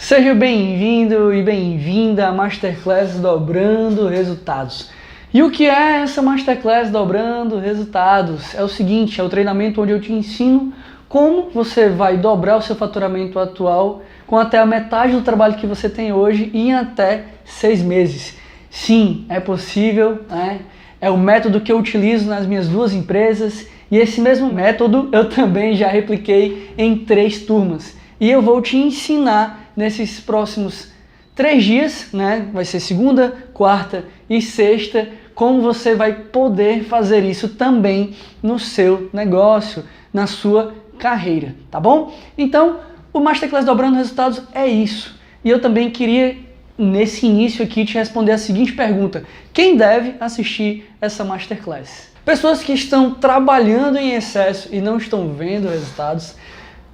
Seja bem-vindo e bem-vinda à Masterclass Dobrando Resultados. E o que é essa Masterclass Dobrando Resultados? É o seguinte, é o treinamento onde eu te ensino como você vai dobrar o seu faturamento atual com até a metade do trabalho que você tem hoje em até 6 meses. Sim, é possível, né? É o método que eu utilizo nas minhas 2 empresas e esse mesmo método eu também já repliquei em 3 turmas. E eu vou te ensinar nesses próximos 3 dias, né? Vai ser segunda, quarta e sexta, como você vai poder fazer isso também no seu negócio, na sua carreira, tá bom? Então, o Masterclass Dobrando Resultados é isso. E eu também queria, nesse início aqui, te responder a seguinte pergunta: quem deve assistir essa Masterclass? Pessoas que estão trabalhando em excesso e não estão vendo resultados.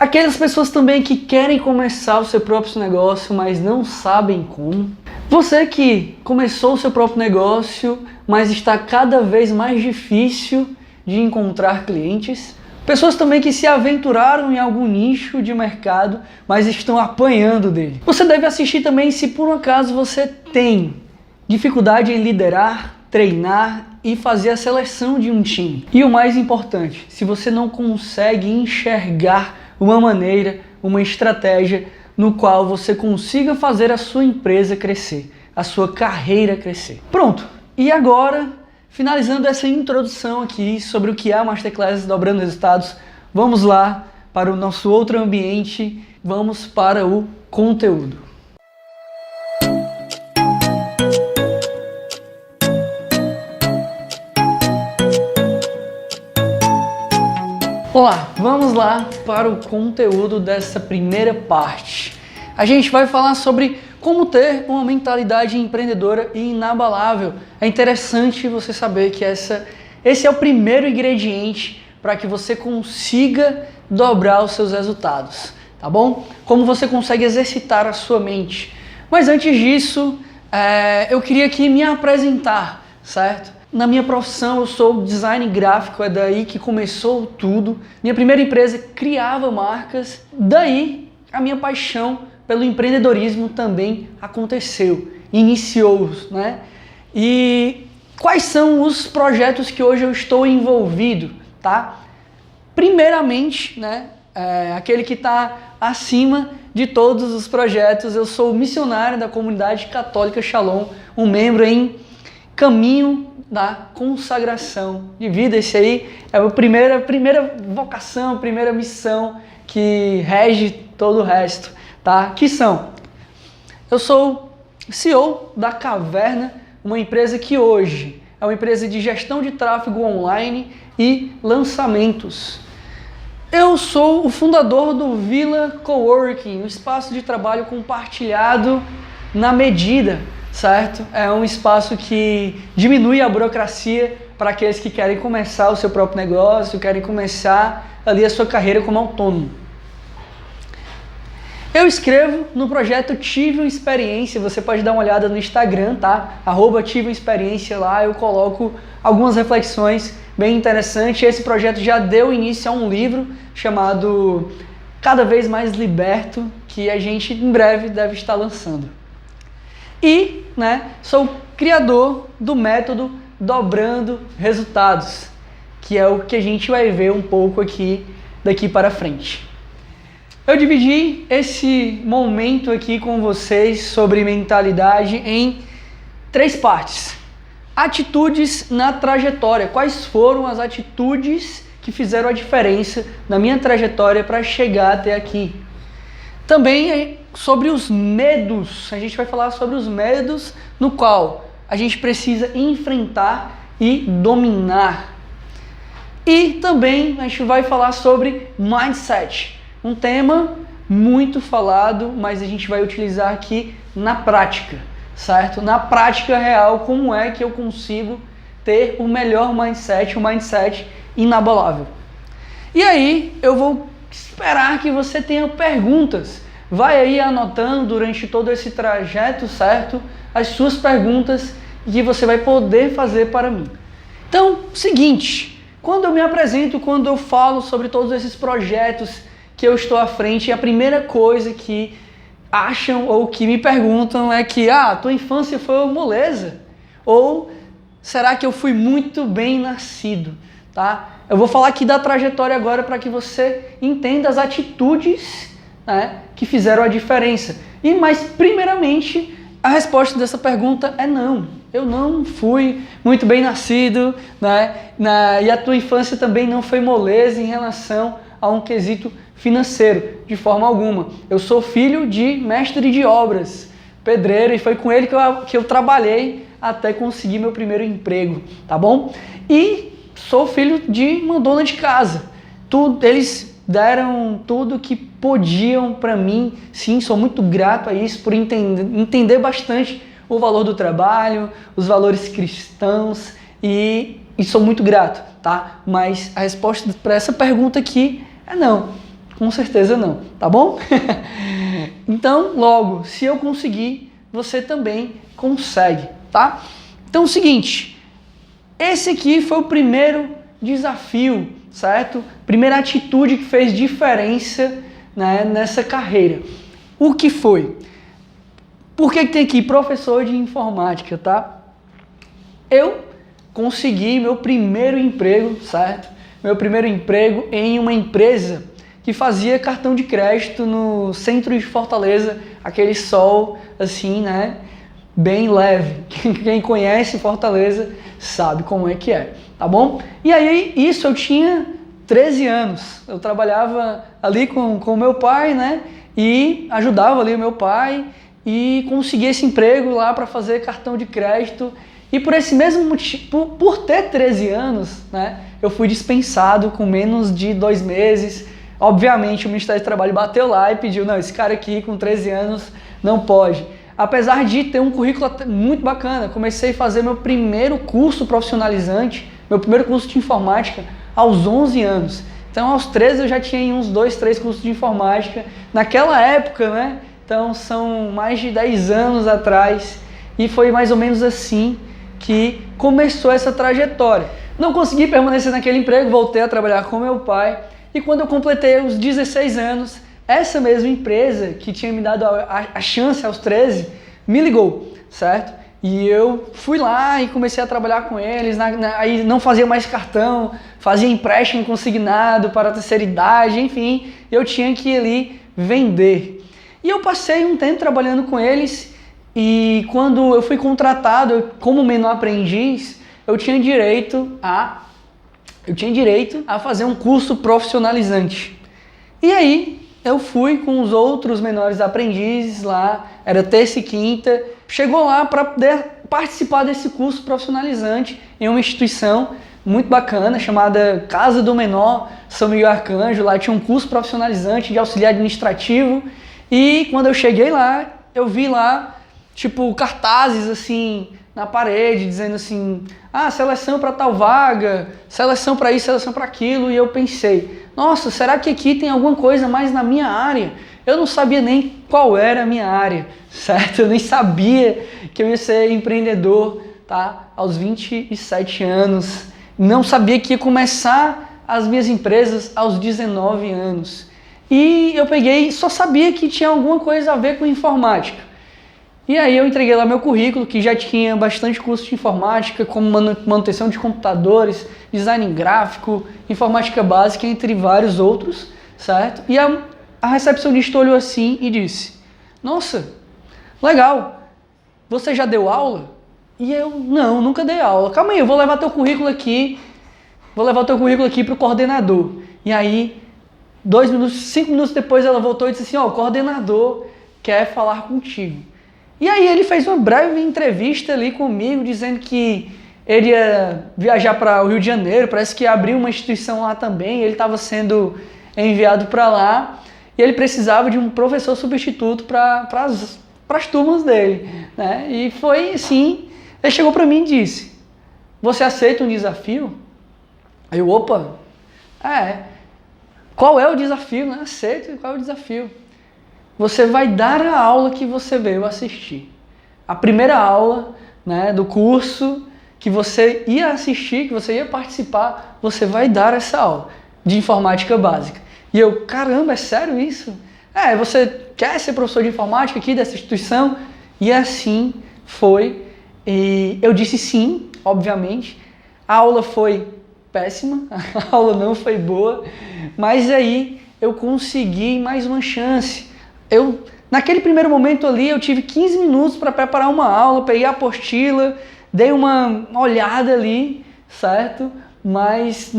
Aquelas pessoas também que querem começar o seu próprio negócio, mas não sabem como. Você que começou o seu próprio negócio, mas está cada vez mais difícil de encontrar clientes. Pessoas também que se aventuraram em algum nicho de mercado, mas estão apanhando dele. Você deve assistir também se por um acaso você tem dificuldade em liderar, treinar e fazer a seleção de um time. E o mais importante, se você não consegue enxergar uma maneira, uma estratégia no qual você consiga fazer a sua empresa crescer, a sua carreira crescer. Pronto, e agora, finalizando essa introdução aqui sobre o que é a Masterclass Dobrando Resultados, vamos lá para o nosso outro ambiente, vamos para o conteúdo. Olá, vamos lá para o conteúdo dessa primeira parte. A gente vai falar sobre como ter uma mentalidade empreendedora e inabalável. É interessante você saber que esse é o primeiro ingrediente para que você consiga dobrar os seus resultados, tá bom? Como você consegue exercitar a sua mente. Mas antes disso, eu queria aqui me apresentar, certo? Na minha profissão eu sou design gráfico, é daí que começou tudo. Minha primeira empresa criava marcas, daí a minha paixão pelo empreendedorismo também aconteceu, iniciou, né? E quais são os projetos que hoje eu estou envolvido, tá? Primeiramente, né, aquele que está acima de todos os projetos, eu sou missionário da comunidade católica Shalom, um membro em caminho da consagração de vida. Esse aí é a primeira vocação, a primeira missão que rege todo o resto, tá? Que são: eu sou CEO da Caverna, uma empresa que hoje é uma empresa de gestão de tráfego online e lançamentos. Eu sou o fundador do Vila Coworking, um espaço de trabalho compartilhado na medida, certo? É um espaço que diminui a burocracia para aqueles que querem começar o seu próprio negócio, querem começar ali a sua carreira como autônomo. Eu escrevo no projeto Tive uma Experiência, você pode dar uma olhada no Instagram, tá? @Tive uma Experiência, lá eu coloco algumas reflexões bem interessantes. Esse projeto já deu início a um livro chamado Cada Vez Mais Liberto, que a gente em breve deve estar lançando. E, né, sou criador do método Dobrando Resultados, que é o que a gente vai ver um pouco aqui daqui para frente. Eu dividi esse momento aqui com vocês sobre mentalidade em 3 partes. Atitudes na trajetória. Quais foram as atitudes que fizeram a diferença na minha trajetória para chegar até aqui? Também sobre os medos, a gente vai falar sobre os medos no qual a gente precisa enfrentar e dominar. E também a gente vai falar sobre mindset, um tema muito falado, mas a gente vai utilizar aqui na prática, certo? Na prática real, como é que eu consigo ter o melhor mindset, um mindset inabalável. E aí eu vou esperar que você tenha perguntas. Vai aí anotando durante todo esse trajeto, certo? As suas perguntas que você vai poder fazer para mim. Então, seguinte, quando eu me apresento, quando eu falo sobre todos esses projetos que eu estou à frente, a primeira coisa que acham ou que me perguntam é que tua infância foi uma moleza, ou será que eu fui muito bem nascido, tá? Eu vou falar aqui da trajetória agora para que você entenda as atitudes, né, que fizeram a diferença. Mas primeiramente a resposta dessa pergunta é não. Eu não fui muito bem nascido, né? E a tua infância também não foi moleza em relação a um quesito financeiro, de forma alguma. Eu sou filho de mestre de obras, pedreiro, e foi com ele que eu trabalhei até conseguir meu primeiro emprego, tá bom? E sou filho de uma dona de casa. Eles deram tudo que podiam para mim. Sim, sou muito grato a isso, por entender bastante o valor do trabalho, os valores cristãos, e sou muito grato, tá? Mas a resposta para essa pergunta aqui é não, com certeza não, tá bom? Então, logo, se eu conseguir, você também consegue, tá? Então, é o seguinte, esse aqui foi o primeiro desafio, certo? Primeira atitude que fez diferença, né, nessa carreira. O que foi? Por que tem aqui professor de informática, tá? Eu consegui meu primeiro emprego, certo? Meu primeiro emprego em uma empresa que fazia cartão de crédito no centro de Fortaleza, aquele sol assim, né? Bem leve. Quem conhece Fortaleza sabe como é que é, tá bom? E aí, isso eu tinha 13 anos. Eu trabalhava ali com meu pai, né? E ajudava ali o meu pai e consegui esse emprego lá para fazer cartão de crédito. E por esse mesmo motivo, por ter 13 anos, né? Eu fui dispensado com menos de 2 meses. Obviamente, o Ministério do Trabalho bateu lá e pediu, não, esse cara aqui com 13 anos não pode. Apesar de ter um currículo muito bacana, comecei a fazer meu primeiro curso profissionalizante, meu primeiro curso de informática aos 11 anos. Então, aos 13 eu já tinha uns 2, 3 cursos de informática. Naquela época, né? Então, são mais de 10 anos atrás, e foi mais ou menos assim que começou essa trajetória. Não consegui permanecer naquele emprego, voltei a trabalhar com meu pai, e quando eu completei os 16 anos, essa mesma empresa que tinha me dado a chance aos 13, me ligou, certo? E eu fui lá e comecei a trabalhar com eles, aí não fazia mais cartão, fazia empréstimo consignado para a terceira idade, enfim, eu tinha que ir ali vender. E eu passei um tempo trabalhando com eles, e quando eu fui contratado como menor aprendiz, eu tinha direito a fazer um curso profissionalizante. E aí eu fui com os outros menores aprendizes lá, era terça e quinta, chegou lá para poder participar desse curso profissionalizante em uma instituição muito bacana, chamada Casa do Menor São Miguel Arcanjo. Lá tinha um curso profissionalizante de auxiliar administrativo, e quando eu cheguei lá, eu vi lá, tipo, cartazes assim na parede, dizendo assim, seleção para tal vaga, seleção para isso, seleção para aquilo, e eu pensei, nossa, será que aqui tem alguma coisa mais na minha área? Eu não sabia nem qual era a minha área, certo? Eu nem sabia que eu ia ser empreendedor, tá? Aos 27 anos. Não sabia que ia começar as minhas empresas aos 19 anos. E eu só sabia que tinha alguma coisa a ver com informática. E aí eu entreguei lá meu currículo, que já tinha bastante curso de informática, como manutenção de computadores, design gráfico, informática básica, entre vários outros, certo? E a recepcionista olhou assim e disse, nossa, legal, você já deu aula? E eu, não, nunca dei aula. Calma aí, eu vou levar teu currículo aqui para o coordenador. E aí, 5 minutos depois ela voltou e disse assim, o coordenador quer falar contigo. E aí ele fez uma breve entrevista ali comigo, dizendo que ele ia viajar para o Rio de Janeiro, parece que abriu uma instituição lá também, ele estava sendo enviado para lá, e ele precisava de um professor substituto para as turmas dele, né? E foi assim, ele chegou para mim e disse, você aceita um desafio? Aí eu, opa, qual é o desafio? Não aceito, qual é o desafio? Você vai dar a aula que você veio assistir. A primeira aula, né, do curso que você ia assistir, que você ia participar, você vai dar essa aula de informática básica. E eu, caramba, é sério isso? você quer ser professor de informática aqui dessa instituição? E assim foi. E eu disse sim, obviamente. A aula foi péssima, a aula não foi boa, mas aí eu consegui mais uma chance. Naquele primeiro momento ali, eu tive 15 minutos para preparar uma aula, peguei a apostila, dei uma olhada ali, certo? Mas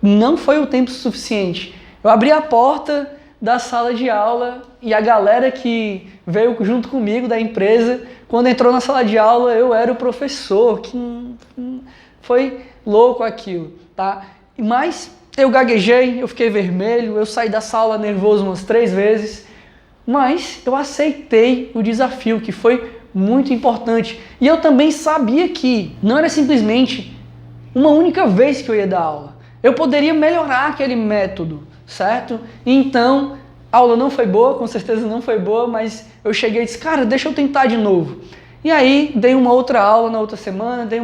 não foi o tempo suficiente. Eu abri a porta da sala de aula e a galera que veio junto comigo da empresa, quando entrou na sala de aula, eu era o professor, que foi louco aquilo, tá? Mas eu gaguejei, eu fiquei vermelho, eu saí da sala nervoso umas 3 vezes, mas eu aceitei o desafio, que foi muito importante. E eu também sabia que não era simplesmente uma única vez que eu ia dar aula. Eu poderia melhorar aquele método, certo? Então, a aula não foi boa, com certeza não foi boa, mas eu cheguei e disse, cara, deixa eu tentar de novo. E aí, dei uma outra aula na outra semana, dei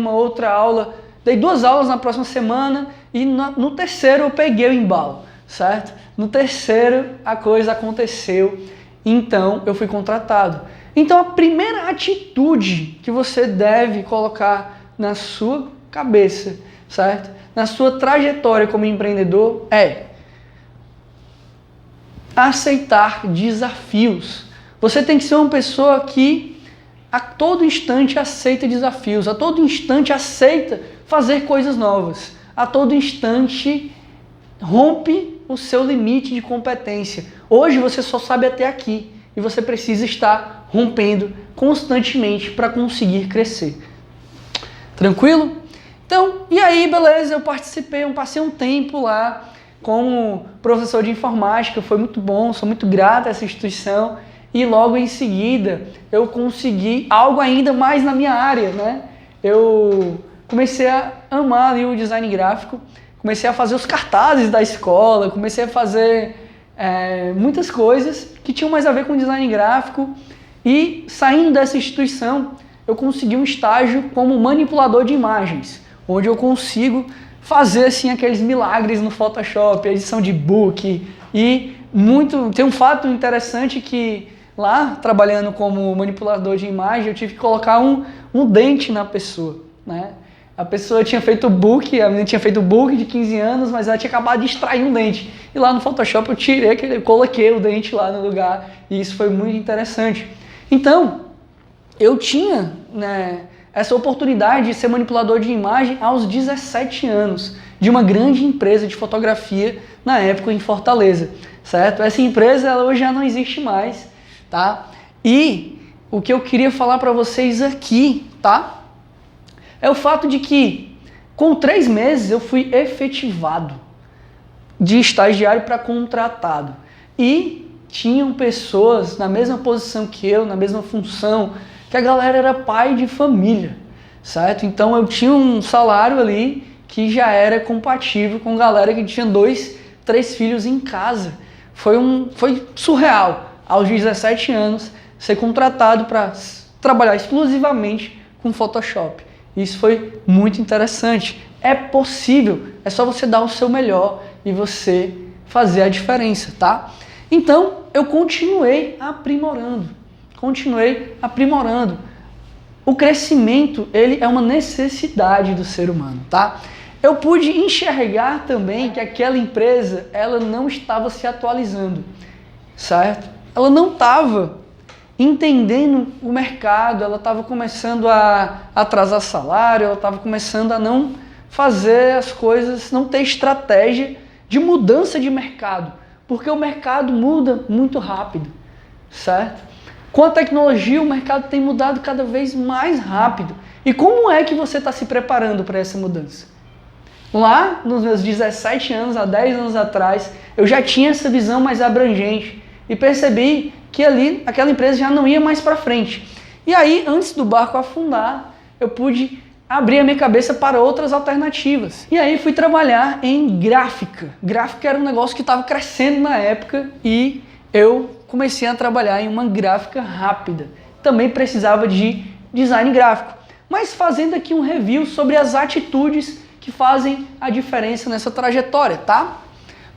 2 aulas na próxima semana e no terceiro eu peguei o embalo, certo? No terceiro a coisa aconteceu, então eu fui contratado. Então a primeira atitude que você deve colocar na sua cabeça, certo? Na sua trajetória como empreendedor é aceitar desafios. Você tem que ser uma pessoa que a todo instante aceita desafios, a todo instante aceita fazer coisas novas, a todo instante rompe o seu limite de competência. Hoje você só sabe até aqui e você precisa estar rompendo constantemente para conseguir crescer. Tranquilo? Então, e aí, beleza, eu passei um tempo lá como professor de informática, foi muito bom, sou muito grato a essa instituição e logo em seguida eu consegui algo ainda mais na minha área, né? Eu comecei a amar ali o design gráfico, comecei a fazer os cartazes da escola, comecei a fazer muitas coisas que tinham mais a ver com design gráfico e saindo dessa instituição eu consegui um estágio como manipulador de imagens, onde eu consigo fazer assim aqueles milagres no Photoshop, edição de book e tem um fato interessante que lá, trabalhando como manipulador de imagem, eu tive que colocar um dente na pessoa, né? A pessoa tinha feito o book, a menina tinha feito o book de 15 anos, mas ela tinha acabado de extrair um dente. E lá no Photoshop eu coloquei o dente lá no lugar e isso foi muito interessante. Então, eu tinha, né, essa oportunidade de ser manipulador de imagem aos 17 anos, de uma grande empresa de fotografia na época em Fortaleza, certo? Essa empresa ela hoje já não existe mais, tá? E o que eu queria falar para vocês aqui, tá? É o fato de que com 3 meses eu fui efetivado de estagiário para contratado e tinham pessoas na mesma posição que eu, na mesma função, que a galera era pai de família, certo? Então eu tinha um salário ali que já era compatível com galera que tinha 2, 3 filhos em casa. Foi surreal, aos 17 anos, ser contratado para trabalhar exclusivamente com Photoshop. Isso foi muito interessante. É possível, é só você dar o seu melhor e você fazer a diferença, tá? Então, eu continuei aprimorando. O crescimento, ele é uma necessidade do ser humano, tá? Eu pude enxergar também que aquela empresa, ela não estava se atualizando, certo? Ela não estava entendendo o mercado, ela estava começando a atrasar salário, ela estava começando a não fazer as coisas, não ter estratégia de mudança de mercado, porque o mercado muda muito rápido, certo? Com a tecnologia, o mercado tem mudado cada vez mais rápido. E como é que você está se preparando para essa mudança? Lá, nos meus 17 anos, há 10 anos atrás, eu já tinha essa visão mais abrangente e percebi que ali, aquela empresa já não ia mais para frente. E aí, antes do barco afundar, eu pude abrir a minha cabeça para outras alternativas. E aí fui trabalhar em gráfica. Gráfica era um negócio que estava crescendo na época e eu comecei a trabalhar em uma gráfica rápida. Também precisava de design gráfico. Mas fazendo aqui um review sobre as atitudes que fazem a diferença nessa trajetória, tá?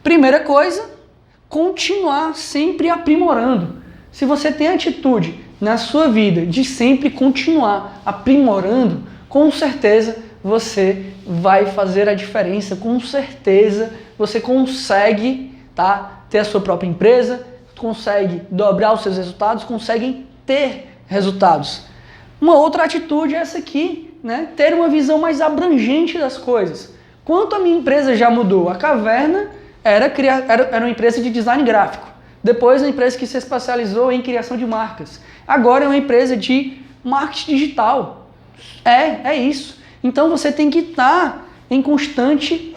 Primeira coisa, continuar sempre aprimorando. Se você tem atitude na sua vida de sempre continuar aprimorando, com certeza você vai fazer a diferença, com certeza você consegue, tá, ter a sua própria empresa, consegue dobrar os seus resultados, consegue ter resultados. Uma outra atitude é essa aqui, né? Ter uma visão mais abrangente das coisas. Quanto a minha empresa já mudou? A Caverna era uma empresa de design gráfico. Depois, uma empresa que se especializou em criação de marcas. Agora é uma empresa de marketing digital. É isso. Então você tem que estar em constante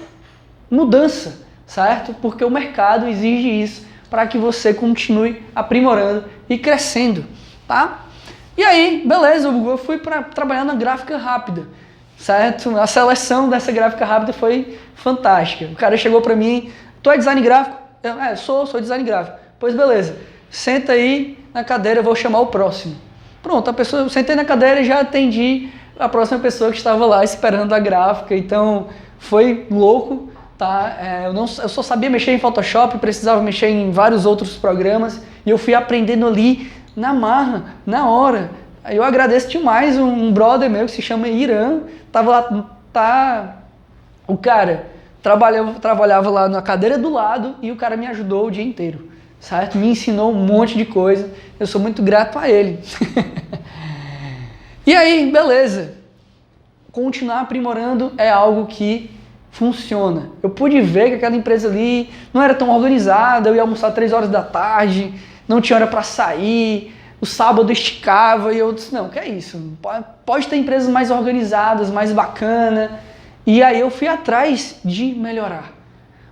mudança, certo? Porque o mercado exige isso para que você continue aprimorando e crescendo, tá? E aí, beleza, Hugo, eu fui para trabalhar na gráfica rápida, certo? A seleção dessa gráfica rápida foi fantástica. O cara chegou para mim, tu é design gráfico? Eu, sou design gráfico. Pois beleza, senta aí na cadeira, eu vou chamar o próximo. Pronto, eu sentei na cadeira e já atendi a próxima pessoa que estava lá esperando a gráfica, então foi louco, tá? Eu só sabia mexer em Photoshop, precisava mexer em vários outros programas e eu fui aprendendo ali na marra, na hora. Eu agradeço demais um brother meu que se chama Irã, tava lá, o cara trabalhava lá na cadeira do lado e o cara me ajudou o dia inteiro, certo? Me ensinou um monte de coisa, eu sou muito grato a ele. E aí, beleza, continuar aprimorando é algo que funciona. Eu pude ver que aquela empresa ali não era tão organizada, eu ia almoçar 3 horas da tarde, não tinha hora para sair, o sábado esticava e eu disse, não, que é isso, pode ter empresas mais organizadas, mais bacana. E aí eu fui atrás de melhorar.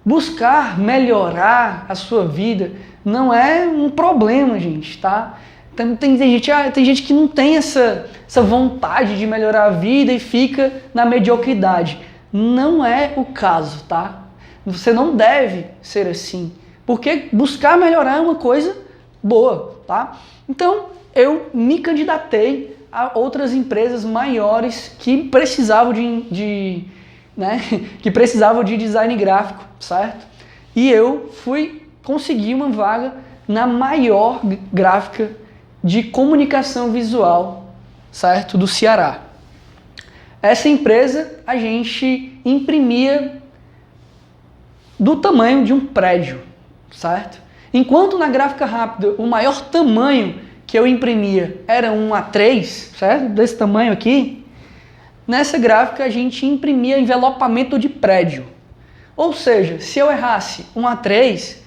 Buscar melhorar a sua vida não é um problema, gente, tá? Tem gente que não tem essa vontade de melhorar a vida e fica na mediocridade. Não é o caso, tá? Você não deve ser assim, porque buscar melhorar é uma coisa boa, tá? Então, eu me candidatei a outras empresas maiores que precisavam que precisavam de design gráfico, certo? E eu consegui uma vaga na maior gráfica de comunicação visual, certo? Do Ceará. Essa empresa a gente imprimia do tamanho de um prédio, certo? Enquanto na gráfica rápida o maior tamanho que eu imprimia era um A3, certo? Desse tamanho aqui, nessa gráfica a gente imprimia envelopamento de prédio. Ou seja, se eu errasse um A3,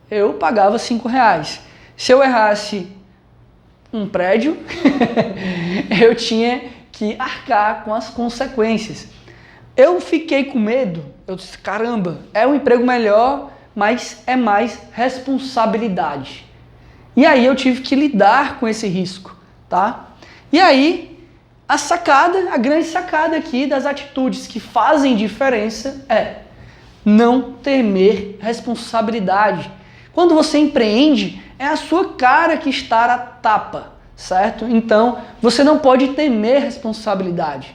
eu pagava R$5. Se eu errasse um prédio, eu tinha que arcar com as consequências. Eu fiquei com medo, eu disse, caramba, é um emprego melhor, mas é mais responsabilidade. E aí eu tive que lidar com esse risco, tá? E aí, a grande sacada aqui das atitudes que fazem diferença é não temer responsabilidade. Quando você empreende, é a sua cara que está a tapa, certo? Então, você não pode temer responsabilidade.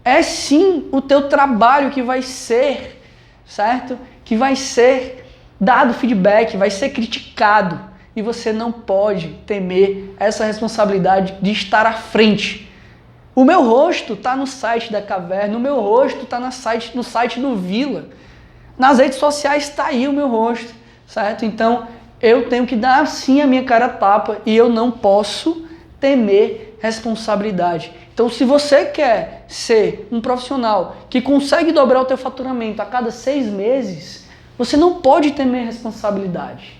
É sim o teu trabalho que vai ser, certo? Que vai ser dado feedback, vai ser criticado. E você não pode temer essa responsabilidade de estar à frente. O meu rosto está no site da Caverna, o meu rosto está no site do Vila. Nas redes sociais está aí o meu rosto, certo? Então, eu tenho que dar sim a minha cara a tapa e eu não posso temer responsabilidade. Então, se você quer ser um profissional que consegue dobrar o teu faturamento a cada 6 meses, você não pode temer responsabilidade,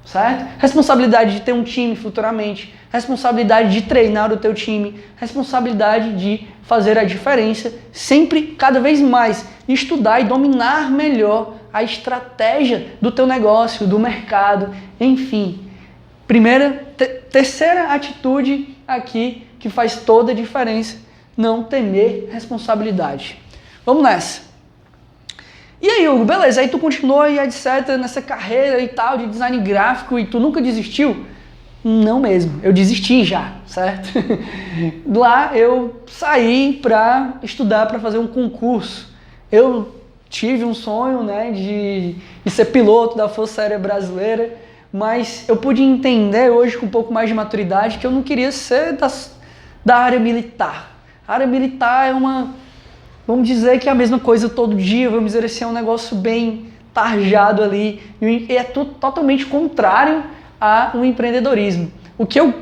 certo? Responsabilidade de ter um time futuramente, responsabilidade de treinar o teu time, responsabilidade de fazer a diferença, sempre, cada vez mais, estudar e dominar melhor a estratégia do teu negócio, do mercado, enfim. Terceira atitude aqui que faz toda a diferença, não temer responsabilidade. Vamos nessa. E aí, Hugo, beleza, aí tu continuou e etc, nessa carreira e tal de design gráfico e tu nunca desistiu? Não mesmo, eu desisti já, certo? Lá eu saí para estudar, para fazer um concurso. Eu tive um sonho, né, de ser piloto da Força Aérea Brasileira, mas eu pude entender hoje com um pouco mais de maturidade que eu não queria ser da área militar. A área militar é vamos dizer que é a mesma coisa todo dia, vamos dizer assim, é um negócio bem tarjado ali, e é totalmente contrário ao empreendedorismo. O que eu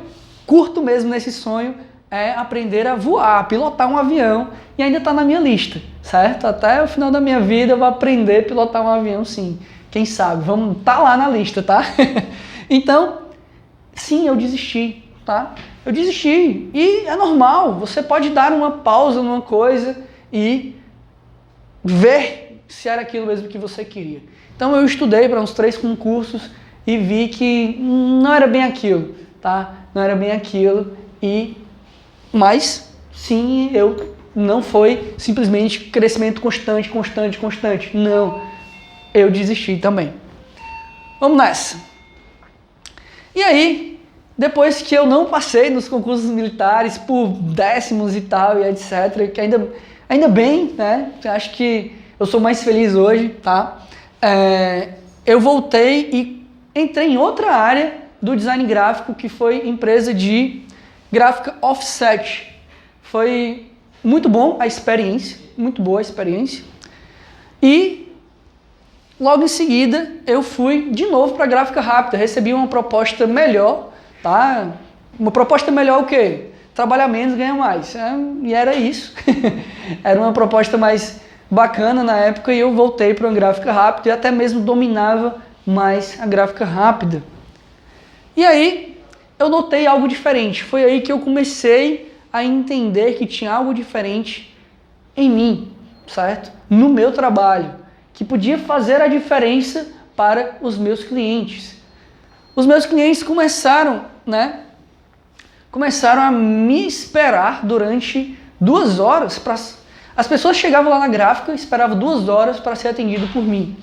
curto mesmo nesse sonho é aprender a voar, a pilotar um avião, e ainda está na minha lista, certo? Até o final da minha vida eu vou aprender a pilotar um avião, sim. Quem sabe? Tá lá na lista, tá? Então, sim, eu desisti, tá? Eu desisti, e é normal, você pode dar uma pausa numa coisa e ver se era aquilo mesmo que você queria. Então eu estudei para uns 3 concursos e vi que não era bem aquilo, tá? Não era bem aquilo, mas sim, não foi simplesmente crescimento constante, não, eu desisti também. Vamos nessa. E aí, depois que eu não passei nos concursos militares por décimos e tal, e etc., que ainda bem, né? Acho que eu sou mais feliz hoje, tá? Eu voltei e entrei em outra área do design gráfico, que foi empresa de gráfica offset. Foi muito bom a experiência, muito boa a experiência. E logo em seguida eu fui de novo para a gráfica rápida, recebi uma proposta melhor, tá? Uma proposta melhor o quê? Trabalhar menos, ganhar mais. E era isso. Era uma proposta mais bacana na época e eu voltei para uma gráfica rápida e até mesmo dominava mais a gráfica rápida. E aí eu notei algo diferente. Foi aí que eu comecei a entender que tinha algo diferente em mim, certo? No meu trabalho, que podia fazer a diferença para os meus clientes. Os meus clientes começaram a me esperar durante 2 horas. As pessoas chegavam lá na gráfica, esperavam 2 horas para ser atendido por mim.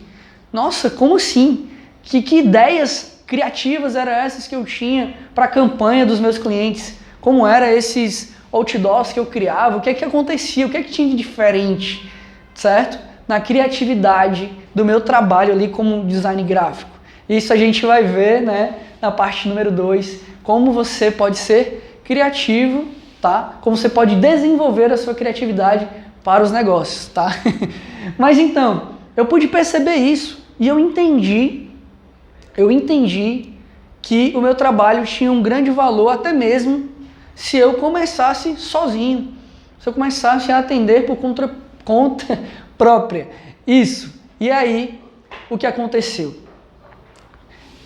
Nossa, como assim? Que ideias criativas eram essas que eu tinha para a campanha dos meus clientes? Como eram esses outdoors que eu criava? O que é que acontecia? O que é que tinha de diferente? Certo? Na criatividade do meu trabalho ali como design gráfico. Isso a gente vai ver, né, na parte número 2, como você pode ser criativo, tá? Como você pode desenvolver a sua criatividade para os negócios, tá? Mas então, eu pude perceber isso e eu entendi que o meu trabalho tinha um grande valor até mesmo se eu começasse sozinho, se eu começasse a atender por conta própria. Isso. E aí, o que aconteceu?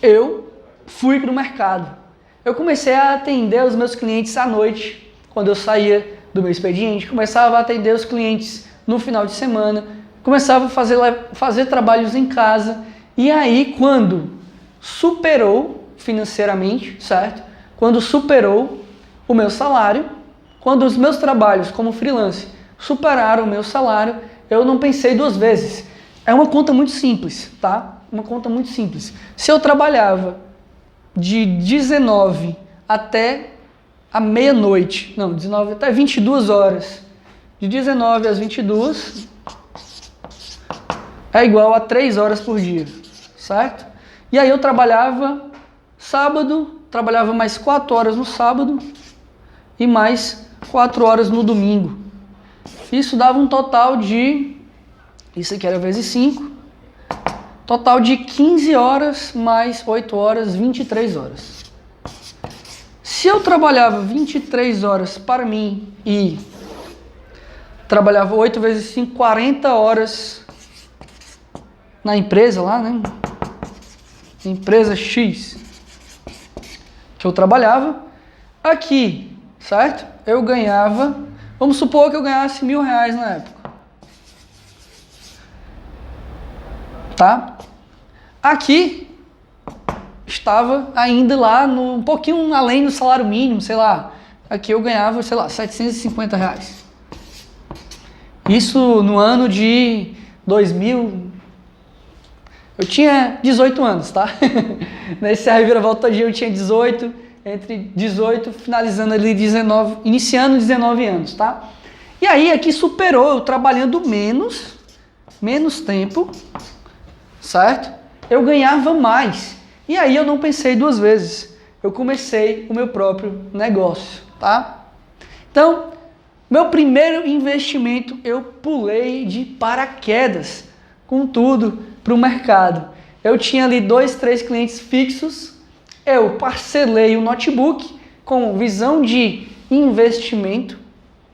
Eu fui para o mercado. Eu comecei a atender os meus clientes à noite, quando eu saía do meu expediente, começava a atender os clientes no final de semana, começava a fazer trabalhos em casa, e aí quando superou financeiramente, certo? Quando superou o meu salário, quando os meus trabalhos como freelancer superaram o meu salário, eu não pensei 2 vezes. É uma conta muito simples, tá? Uma conta muito simples. Se eu trabalhava de 19 até a meia-noite, não, 19 até 22 horas, de 19 às 22 é igual a 3 horas por dia, certo? E aí eu trabalhava sábado, trabalhava mais 4 horas no sábado e mais 4 horas no domingo. Isso dava um total de, isso aqui era vezes 5, total de 15 horas mais 8 horas, 23 horas. Se eu trabalhava 23 horas para mim e trabalhava 8 vezes 5, 40 horas na empresa lá, né? Empresa X que eu trabalhava, aqui, certo? Eu ganhava, vamos supor que eu ganhasse R$1.000 na época. Tá? Aqui estava ainda lá um pouquinho além do salário mínimo, sei lá. Aqui eu ganhava, sei lá, R$750. Isso no ano de 2000. Eu tinha 18 anos, tá? Nesse reviravolta todinho eu tinha 18, entre 18, finalizando ali 19, iniciando 19 anos, tá? E aí aqui superou, eu trabalhando menos, menos tempo, certo? Eu ganhava mais. E aí eu não pensei duas vezes. Eu comecei o meu próprio negócio, tá? Então, meu primeiro investimento, eu pulei de paraquedas com tudo para o mercado. Eu tinha ali 2, 3 clientes fixos, eu parcelei o notebook com visão de investimento,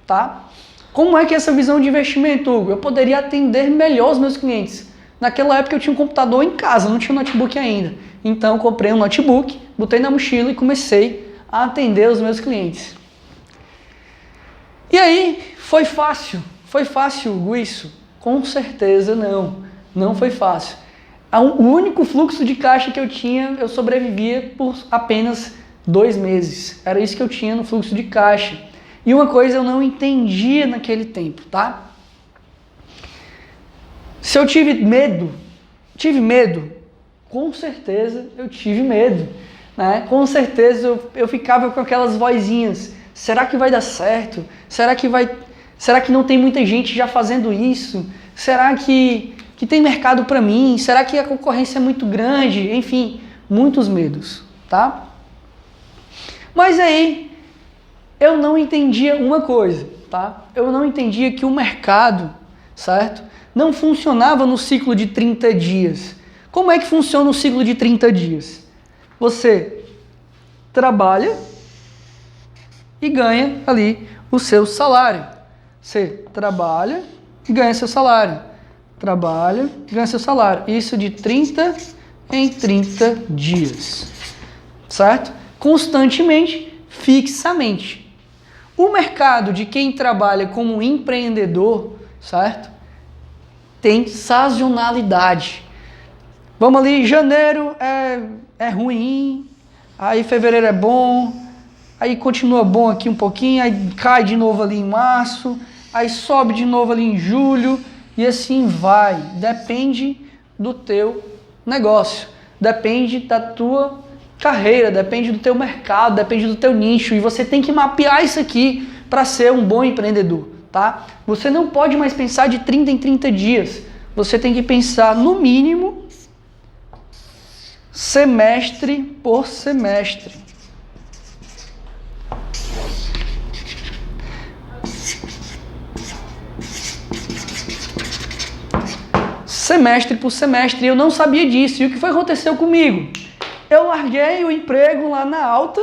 tá? Como é que é essa visão de investimento, Hugo? Eu poderia atender melhor os meus clientes. Naquela época eu tinha um computador em casa, não tinha um notebook ainda. Então eu comprei um notebook, botei na mochila e comecei a atender os meus clientes. E aí, foi fácil, Hugo, isso? Com certeza não foi fácil. O único fluxo de caixa que eu tinha, eu sobrevivia por apenas 2 meses. Era isso que eu tinha no fluxo de caixa. E uma coisa eu não entendia naquele tempo, tá? Se eu tive medo, com certeza eu tive medo, né? Com certeza eu ficava com aquelas vozinhas. Será que vai dar certo? Será que não tem muita gente já fazendo isso? Será que tem mercado para mim? Será que a concorrência é muito grande? Enfim, muitos medos, tá? Mas aí eu não entendia uma coisa, tá? Eu não entendia que o mercado, certo? Não funcionava no ciclo de 30 dias. Como é que funciona o ciclo de 30 dias? Você trabalha e ganha ali o seu salário. Você trabalha e ganha seu salário. Trabalha e ganha seu salário. Isso de 30 em 30 dias. Certo? Constantemente, fixamente. O mercado de quem trabalha como empreendedor, certo? Tem sazonalidade. Vamos ali, janeiro é ruim, aí fevereiro é bom, aí continua bom aqui um pouquinho, aí cai de novo ali em março, aí sobe de novo ali em julho, e assim vai. Depende do teu negócio, depende da tua carreira, depende do teu mercado, depende do teu nicho, e você tem que mapear isso aqui para ser um bom empreendedor, tá? Você não pode mais pensar de 30 em 30 dias, você tem que pensar no mínimo semestre por semestre. Semestre por semestre, e eu não sabia disso. E o que foi que aconteceu comigo? Eu larguei o emprego lá na Alta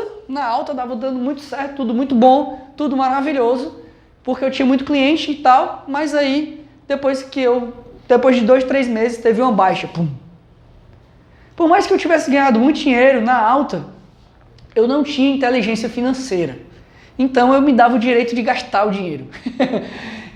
estava dando muito certo, tudo muito bom, tudo maravilhoso, porque eu tinha muito cliente e tal, mas aí, depois de 2, 3 meses, teve uma baixa, pum. Por mais que eu tivesse ganhado muito dinheiro na Alta, eu não tinha inteligência financeira. Então eu me dava o direito de gastar o dinheiro.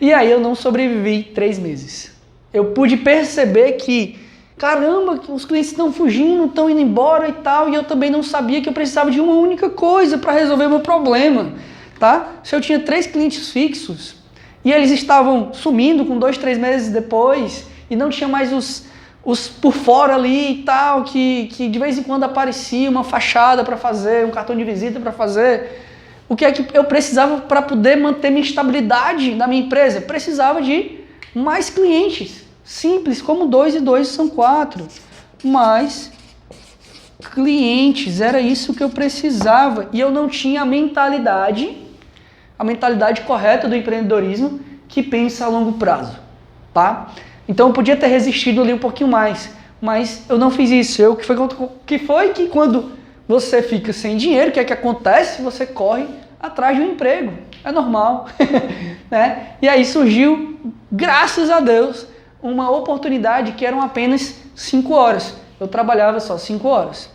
E aí eu não sobrevivi 3 meses. Eu pude perceber que, caramba, os clientes estão fugindo, estão indo embora e tal, e eu também não sabia que eu precisava de uma única coisa para resolver o meu problema, tá? Se eu tinha 3 clientes fixos e eles estavam sumindo com 2, 3 meses depois e não tinha mais os por fora ali e tal, que de vez em quando aparecia uma fachada para fazer, um cartão de visita para fazer, o que é que eu precisava para poder manter minha estabilidade na minha empresa? Precisava de mais clientes. Simples, como 2 e 2 são 4. Mais clientes, era isso que eu precisava. E eu não tinha a mentalidade correta do empreendedorismo que pensa a longo prazo, tá? Então eu podia ter resistido ali um pouquinho mais, mas eu não fiz isso. Que foi que quando você fica sem dinheiro, o que é que acontece? Você corre atrás de um emprego. É normal, né? E aí surgiu, graças a Deus, uma oportunidade que eram apenas 5 horas. Eu trabalhava só 5 horas.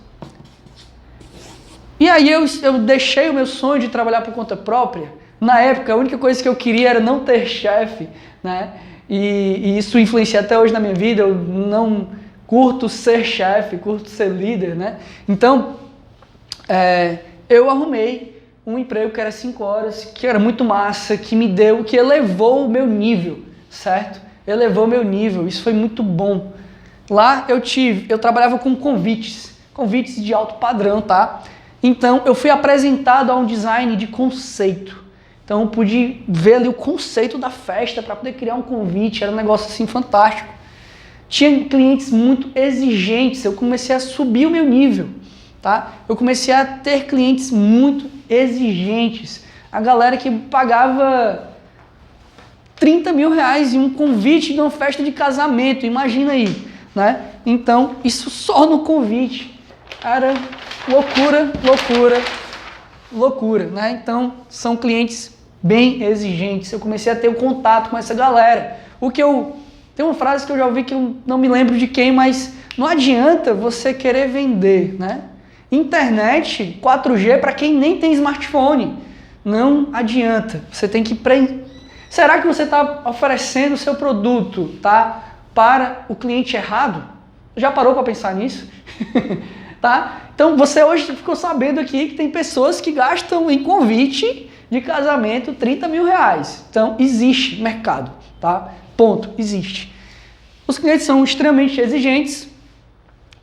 E aí eu deixei o meu sonho de trabalhar por conta própria. Na época, a única coisa que eu queria era não ter chefe, né? E isso influencia até hoje na minha vida. Eu não curto ser chefe, curto ser líder, né? Então, eu arrumei um emprego que era 5 horas, que era muito massa, que elevou o meu nível, certo? Elevou meu nível, isso foi muito bom. Lá eu trabalhava com convites de alto padrão, tá? Então eu fui apresentado a um design de conceito. Então eu pude ver ali o conceito da festa para poder criar um convite, era um negócio assim fantástico. Tinha clientes muito exigentes, eu comecei a subir o meu nível, tá? Eu comecei a ter clientes muito exigentes. A galera que pagava 30 mil reais em um convite de uma festa de casamento, imagina aí, né? Então, isso só no convite era loucura, loucura, loucura, né? Então, são clientes bem exigentes. Eu comecei a ter o contato com essa galera. Tem uma frase que eu já ouvi que eu não me lembro de quem, mas não adianta você querer vender, né? Internet 4G para quem nem tem smartphone. Não adianta. Você tem que... Será que você está oferecendo o seu produto, tá, para o cliente errado? Já parou para pensar nisso? Tá? Então você hoje ficou sabendo aqui que tem pessoas que gastam em convite de casamento 30 mil reais. Então existe mercado, tá? Ponto, existe. Os clientes são extremamente exigentes.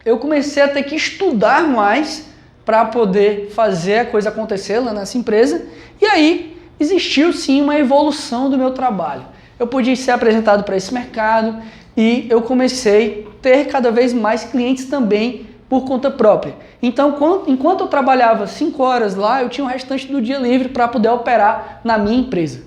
Eu comecei a ter que estudar mais para poder fazer a coisa acontecer lá nessa empresa. E aí existiu sim uma evolução do meu trabalho. Eu pude ser apresentado para esse mercado e eu comecei a ter cada vez mais clientes também por conta própria. Então, enquanto eu trabalhava 5 horas lá, eu tinha o restante do dia livre para poder operar na minha empresa.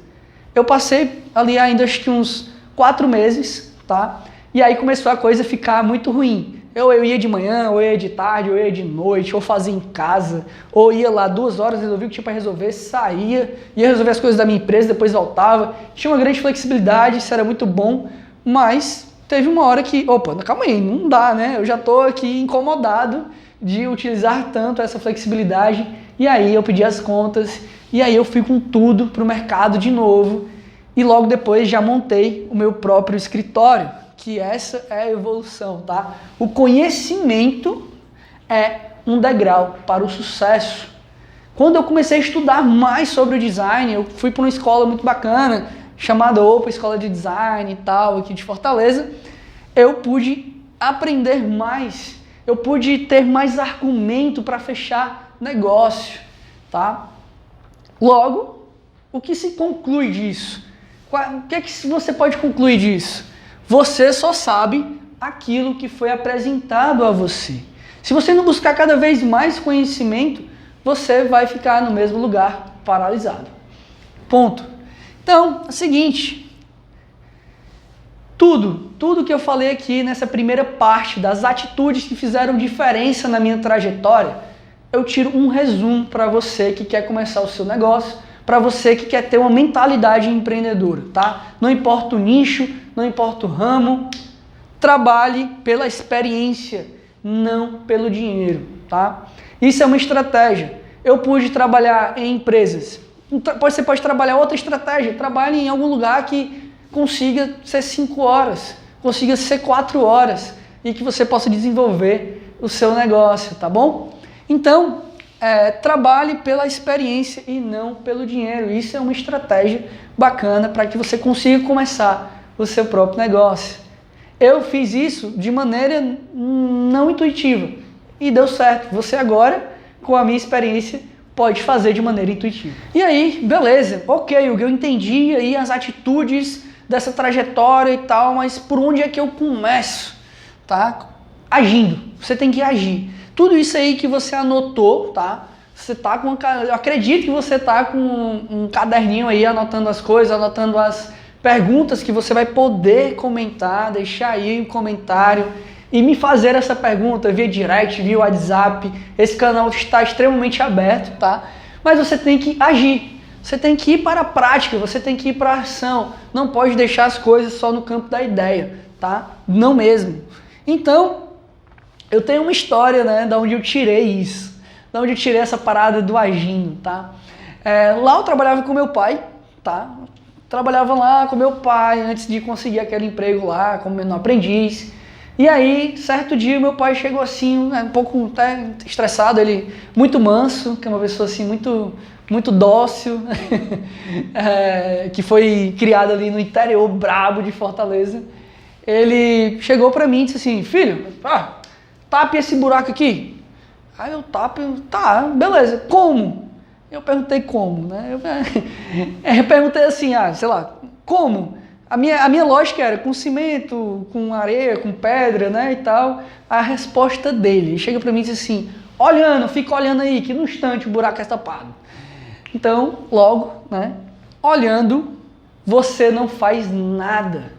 Eu passei ali ainda acho que uns 4 meses, tá? E aí começou a coisa a ficar muito ruim. Eu ia de manhã, ou ia de tarde, ou ia de noite, ou fazia em casa, ou ia lá 2 horas, resolvia o que tinha para resolver, saía, ia resolver as coisas da minha empresa, depois voltava. Tinha uma grande flexibilidade, isso era muito bom, mas teve uma hora que, opa, calma aí, não dá, né? Eu já estou aqui incomodado de utilizar tanto essa flexibilidade, e aí eu pedi as contas, e aí eu fui com tudo para o mercado de novo, e logo depois já montei o meu próprio escritório, que essa é a evolução, tá? O conhecimento é um degrau para o sucesso. Quando eu comecei a estudar mais sobre o design, eu fui para uma escola muito bacana, chamada OPA, Escola de Design e tal, aqui de Fortaleza, eu pude aprender mais, eu pude ter mais argumento para fechar negócio, tá? Logo, o que se conclui disso? O que é que você pode concluir disso? Você só sabe aquilo que foi apresentado a você. Se você não buscar cada vez mais conhecimento, você vai ficar no mesmo lugar, paralisado. Ponto. Então, é o seguinte, tudo que eu falei aqui nessa primeira parte das atitudes que fizeram diferença na minha trajetória, eu tiro um resumo para você que quer começar o seu negócio, para você que quer ter uma mentalidade empreendedora, tá? Não importa o nicho, não importa o ramo, trabalhe pela experiência, não pelo dinheiro, tá? Isso é uma estratégia. Eu pude trabalhar em empresas. Você pode trabalhar outra estratégia. Trabalhe em algum lugar que consiga ser 5 horas, consiga ser 4 horas e que você possa desenvolver o seu negócio, tá bom? Então, trabalhe pela experiência e não pelo dinheiro. Isso é uma estratégia bacana para que você consiga começar o seu próprio negócio. Eu fiz isso de maneira não intuitiva e deu certo. Você agora, com a minha experiência, pode fazer de maneira intuitiva. E aí, beleza, ok, eu entendi aí as atitudes dessa trajetória e tal, mas por onde é que eu começo? Tá? Agindo. Você tem que agir. Tudo isso aí que você anotou, tá? Você tá com eu acredito que você tá com um caderninho aí anotando as coisas, anotando as perguntas que você vai poder comentar, deixar aí um comentário e me fazer essa pergunta via direct, via WhatsApp. Esse canal está extremamente aberto, tá? Mas você tem que agir, você tem que ir para a prática, você tem que ir para a ação. Não pode deixar as coisas só no campo da ideia, tá? Não mesmo. Então, eu tenho uma história, né, da onde eu tirei isso, da onde eu tirei essa parada do agindo, tá? Lá eu trabalhava com meu pai, tá? Trabalhava lá com meu pai antes de conseguir aquele emprego lá como menor aprendiz. E aí, certo dia, meu pai chegou assim, né, um pouco até estressado, ele muito manso, que é uma pessoa assim muito dócil, que foi criado ali no interior brabo de Fortaleza. Ele chegou pra mim e disse assim: filho, tape esse buraco aqui. Aí eu tapo, tá, beleza, como? Eu perguntei como, né? Eu perguntei assim, sei lá, como? A minha lógica era com cimento, com areia, com pedra, né, e tal. A resposta dele chega para mim e diz assim, fica olhando aí, que no instante o buraco é tapado. Então, logo, né, olhando, você não faz nada.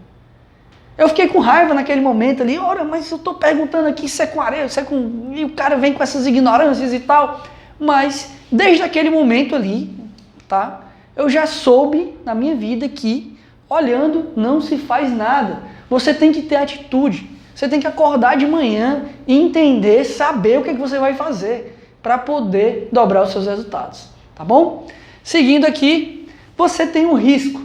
Eu fiquei com raiva naquele momento ali, ora, mas eu tô perguntando aqui se é com areia, se é com... E o cara vem com essas ignorâncias e tal. Mas, desde aquele momento ali, tá, eu já soube na minha vida que olhando não se faz nada. Você tem que ter atitude. Você tem que acordar de manhã e entender, saber o que você vai fazer para poder dobrar os seus resultados. Tá bom? Seguindo aqui, você tem um risco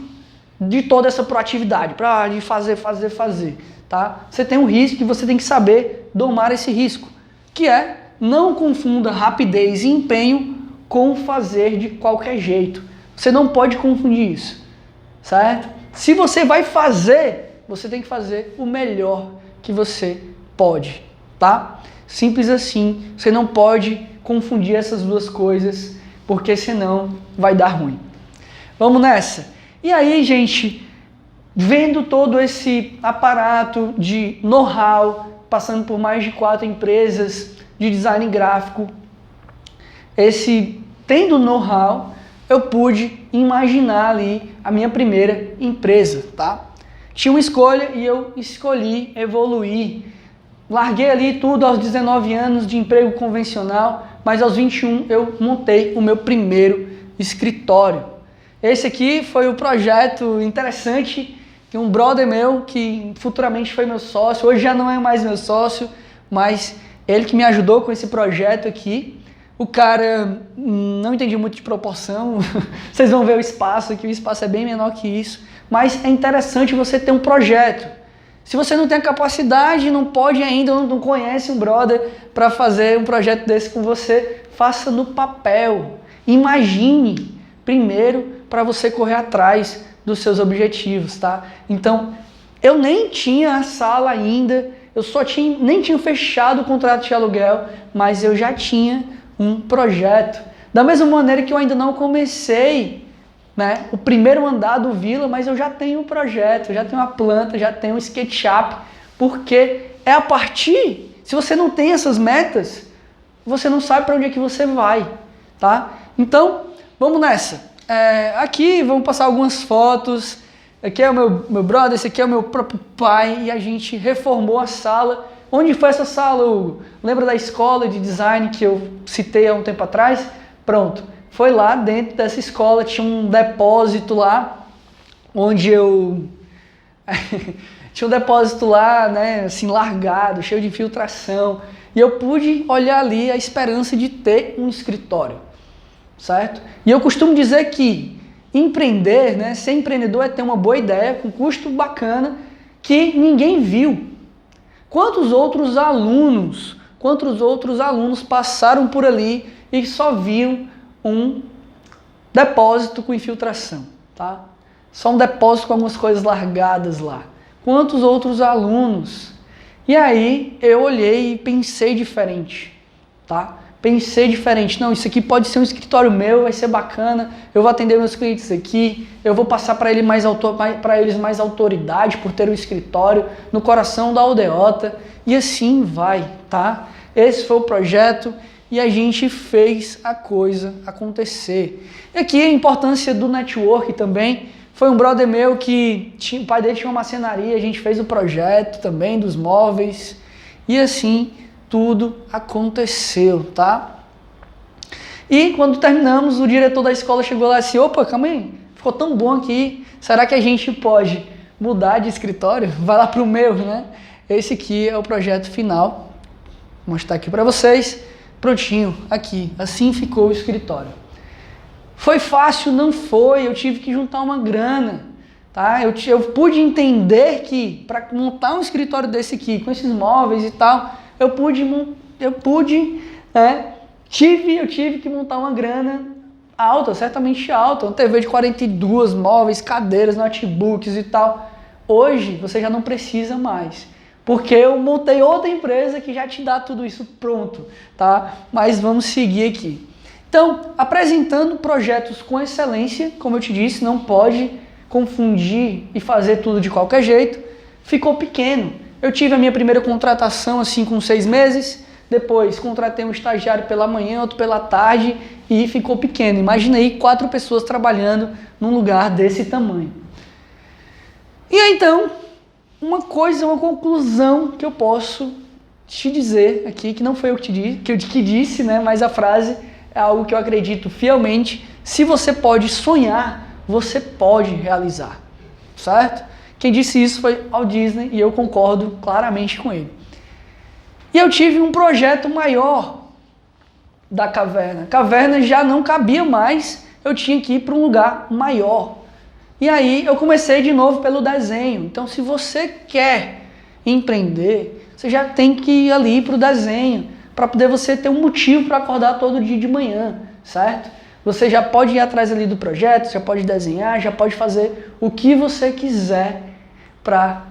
de toda essa proatividade, de fazer. Tá? Você tem um risco e você tem que saber domar esse risco, que é não confunda rapidez e empenho com fazer de qualquer jeito. Você não pode confundir isso, certo? Se você vai fazer, você tem que fazer o melhor que você pode, tá? Simples assim, você não pode confundir essas duas coisas, porque senão vai dar ruim. Vamos nessa? E aí, gente, vendo todo esse aparato de know-how, passando por mais de 4 empresas de design gráfico, tendo know-how, eu pude imaginar ali a minha primeira empresa, tá? Tinha uma escolha e eu escolhi evoluir. Larguei ali tudo aos 19 anos de emprego convencional, mas aos 21 eu montei o meu primeiro escritório. Esse aqui foi um projeto interessante que um brother meu, que futuramente foi meu sócio, hoje já não é mais meu sócio, mas ele que me ajudou com esse projeto aqui. O cara não entendi muito de proporção, vocês vão ver o espaço aqui, o espaço é bem menor que isso, mas é interessante você ter um projeto. Se você não tem a capacidade, não pode ainda, não conhece um brother para fazer um projeto desse com você, faça no papel. Imagine primeiro para você correr atrás dos seus objetivos, tá? Então, eu nem tinha a sala ainda, nem tinha fechado o contrato de aluguel, mas eu já tinha um projeto. Da mesma maneira que eu ainda não comecei, né, o primeiro andar do Vila, mas eu já tenho um projeto, já tenho uma planta, já tenho um SketchUp, porque é a partir, se você não tem essas metas, você não sabe para onde é que você vai, tá? Então, vamos nessa. Aqui vamos passar algumas fotos, aqui é o meu brother, esse aqui é o meu próprio pai, e a gente reformou a sala. Onde foi essa sala, Hugo? Lembra da escola de design que eu citei há um tempo atrás? Pronto, foi lá dentro dessa escola, tinha um depósito lá, onde eu... tinha um depósito lá, né, assim, largado, cheio de infiltração, e eu pude olhar ali a esperança de ter um escritório, certo? E eu costumo dizer que empreender, né, ser empreendedor é ter uma boa ideia, com custo bacana, que ninguém viu. Quantos outros alunos passaram por ali e só viam um depósito com infiltração, tá? Só um depósito com algumas coisas largadas lá. Quantos outros alunos? E aí eu olhei e pensei diferente, tá? Pensei diferente, não, isso aqui pode ser um escritório meu, vai ser bacana, eu vou atender meus clientes aqui, eu vou passar para eles mais autoridade por ter um escritório no coração da aldeota, e assim vai, tá? Esse foi o projeto e a gente fez a coisa acontecer. E aqui a importância do network também, foi um brother meu que o pai dele tinha uma marcenaria, a gente fez o projeto também dos móveis, e assim tudo aconteceu, tá? E quando terminamos, o diretor da escola chegou lá e disse, opa, calma aí, ficou tão bom aqui, será que a gente pode mudar de escritório? Vai lá pro meu, né? Esse aqui é o projeto final, vou mostrar aqui para vocês, prontinho, aqui, assim ficou o escritório. Foi fácil? Não foi, eu tive que juntar uma grana, tá? Eu pude entender que para montar um escritório desse aqui, com esses móveis e tal, eu tive que montar uma grana alta, certamente alta, uma TV de 42 móveis, cadeiras, notebooks e tal. Hoje você já não precisa mais, porque eu montei outra empresa que já te dá tudo isso pronto, tá? Mas vamos seguir aqui. Então, apresentando projetos com excelência, como eu te disse, não pode confundir e fazer tudo de qualquer jeito, ficou pequeno. Eu tive a minha primeira contratação assim com 6 meses, depois contratei um estagiário pela manhã, outro pela tarde e ficou pequeno. Imaginei 4 pessoas trabalhando num lugar desse tamanho. E aí, então, uma conclusão que eu posso te dizer aqui, que não foi eu que disse, né, mas a frase é algo que eu acredito fielmente. Se você pode sonhar, você pode realizar, certo? Quem disse isso foi Walt Disney e eu concordo claramente com ele. E eu tive um projeto maior da caverna. A caverna já não cabia mais, eu tinha que ir para um lugar maior. E aí eu comecei de novo pelo desenho. Então, se você quer empreender, você já tem que ir ali para o desenho, para poder você ter um motivo para acordar todo dia de manhã, certo? Você já pode ir atrás ali do projeto, já pode desenhar, já pode fazer o que você quiser para...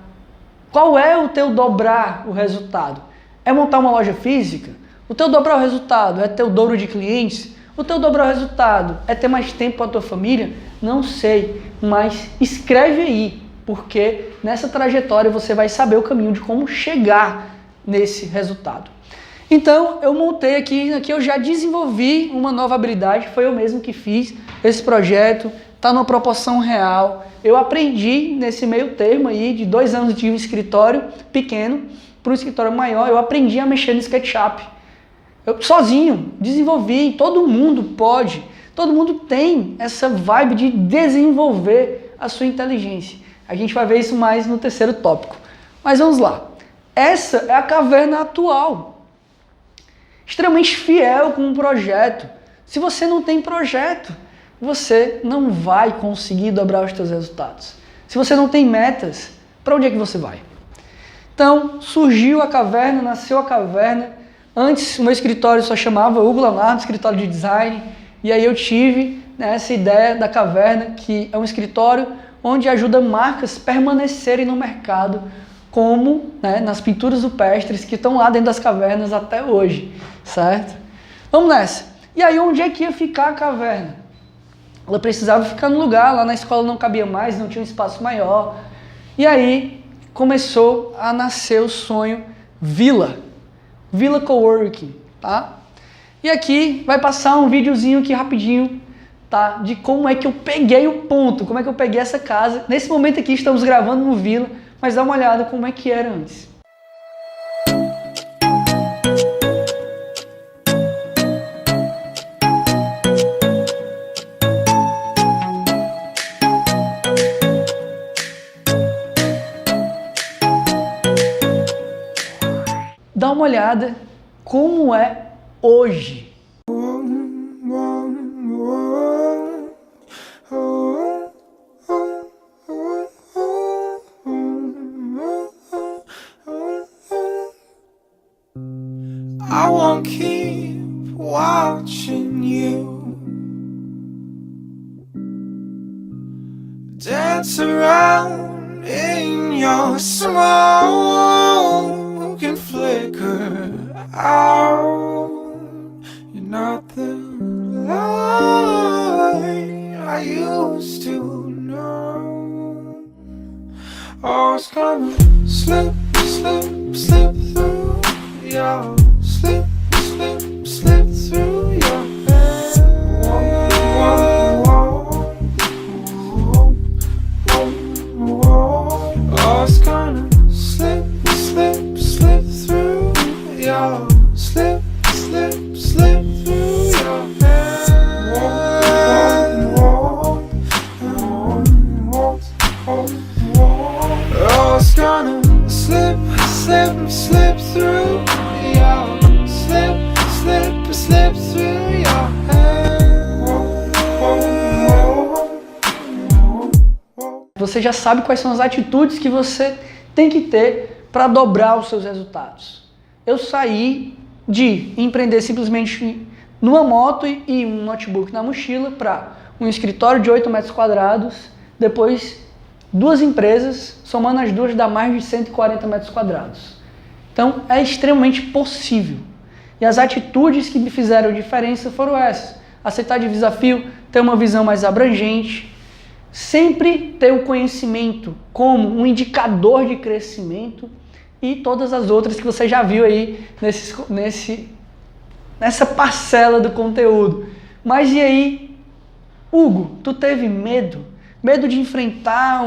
Qual é o teu dobrar o resultado? É montar uma loja física? O teu dobrar o resultado é ter o dobro de clientes? O teu dobrar o resultado é ter mais tempo com a tua família? Não sei, mas escreve aí, porque nessa trajetória você vai saber o caminho de como chegar nesse resultado. Então, eu montei aqui eu já desenvolvi uma nova habilidade, foi eu mesmo que fiz esse projeto, está numa proporção real. Eu aprendi nesse meio termo aí, de 2 anos de um escritório pequeno para um escritório maior, eu aprendi a mexer no SketchUp. Eu sozinho desenvolvi, todo mundo pode, todo mundo tem essa vibe de desenvolver a sua inteligência. A gente vai ver isso mais no terceiro tópico. Mas vamos lá. Essa é a caverna atual. Extremamente fiel com um projeto. Se você não tem projeto, você não vai conseguir dobrar os seus resultados. Se você não tem metas, para onde é que você vai? Então, surgiu a caverna, nasceu a caverna. Antes, o meu escritório só chamava Hugo Leonardo, escritório de design. E aí eu tive essa ideia da caverna, que é um escritório onde ajuda marcas a permanecerem no mercado, como nas pinturas rupestres que estão lá dentro das cavernas até hoje, certo? Vamos nessa. E aí, onde é que ia ficar a caverna? Ela precisava ficar no lugar, lá na escola não cabia mais, não tinha um espaço maior. E aí, começou a nascer o sonho Vila Coworking, tá? E aqui vai passar um videozinho aqui rapidinho, tá? De como é que eu peguei o ponto, como é que eu peguei essa casa. Nesse momento aqui estamos gravando no Vila, mas dá uma olhada como é que era antes. Dá uma olhada como é hoje. I won't keep watching you dance around in your smoke and flicker out. You're not the light I used to know. I was gonna slip through your slip through your hands. I was gonna slip through your slip through your hands. I was gonna slip through your slip through your hands. Você já sabe quais são as atitudes que você tem que ter para dobrar os seus resultados. Eu saí de empreender simplesmente numa moto e um notebook na mochila para um escritório de 8 metros quadrados, depois 2 empresas, somando as duas dá mais de 140 metros quadrados. Então é extremamente possível. E as atitudes que me fizeram diferença foram essas. aceitar de desafio, ter uma visão mais abrangente, sempre ter o conhecimento como um indicador de crescimento e todas as outras que você já viu aí nessa parcela do conteúdo. Mas e aí, Hugo, tu teve medo? Medo de enfrentar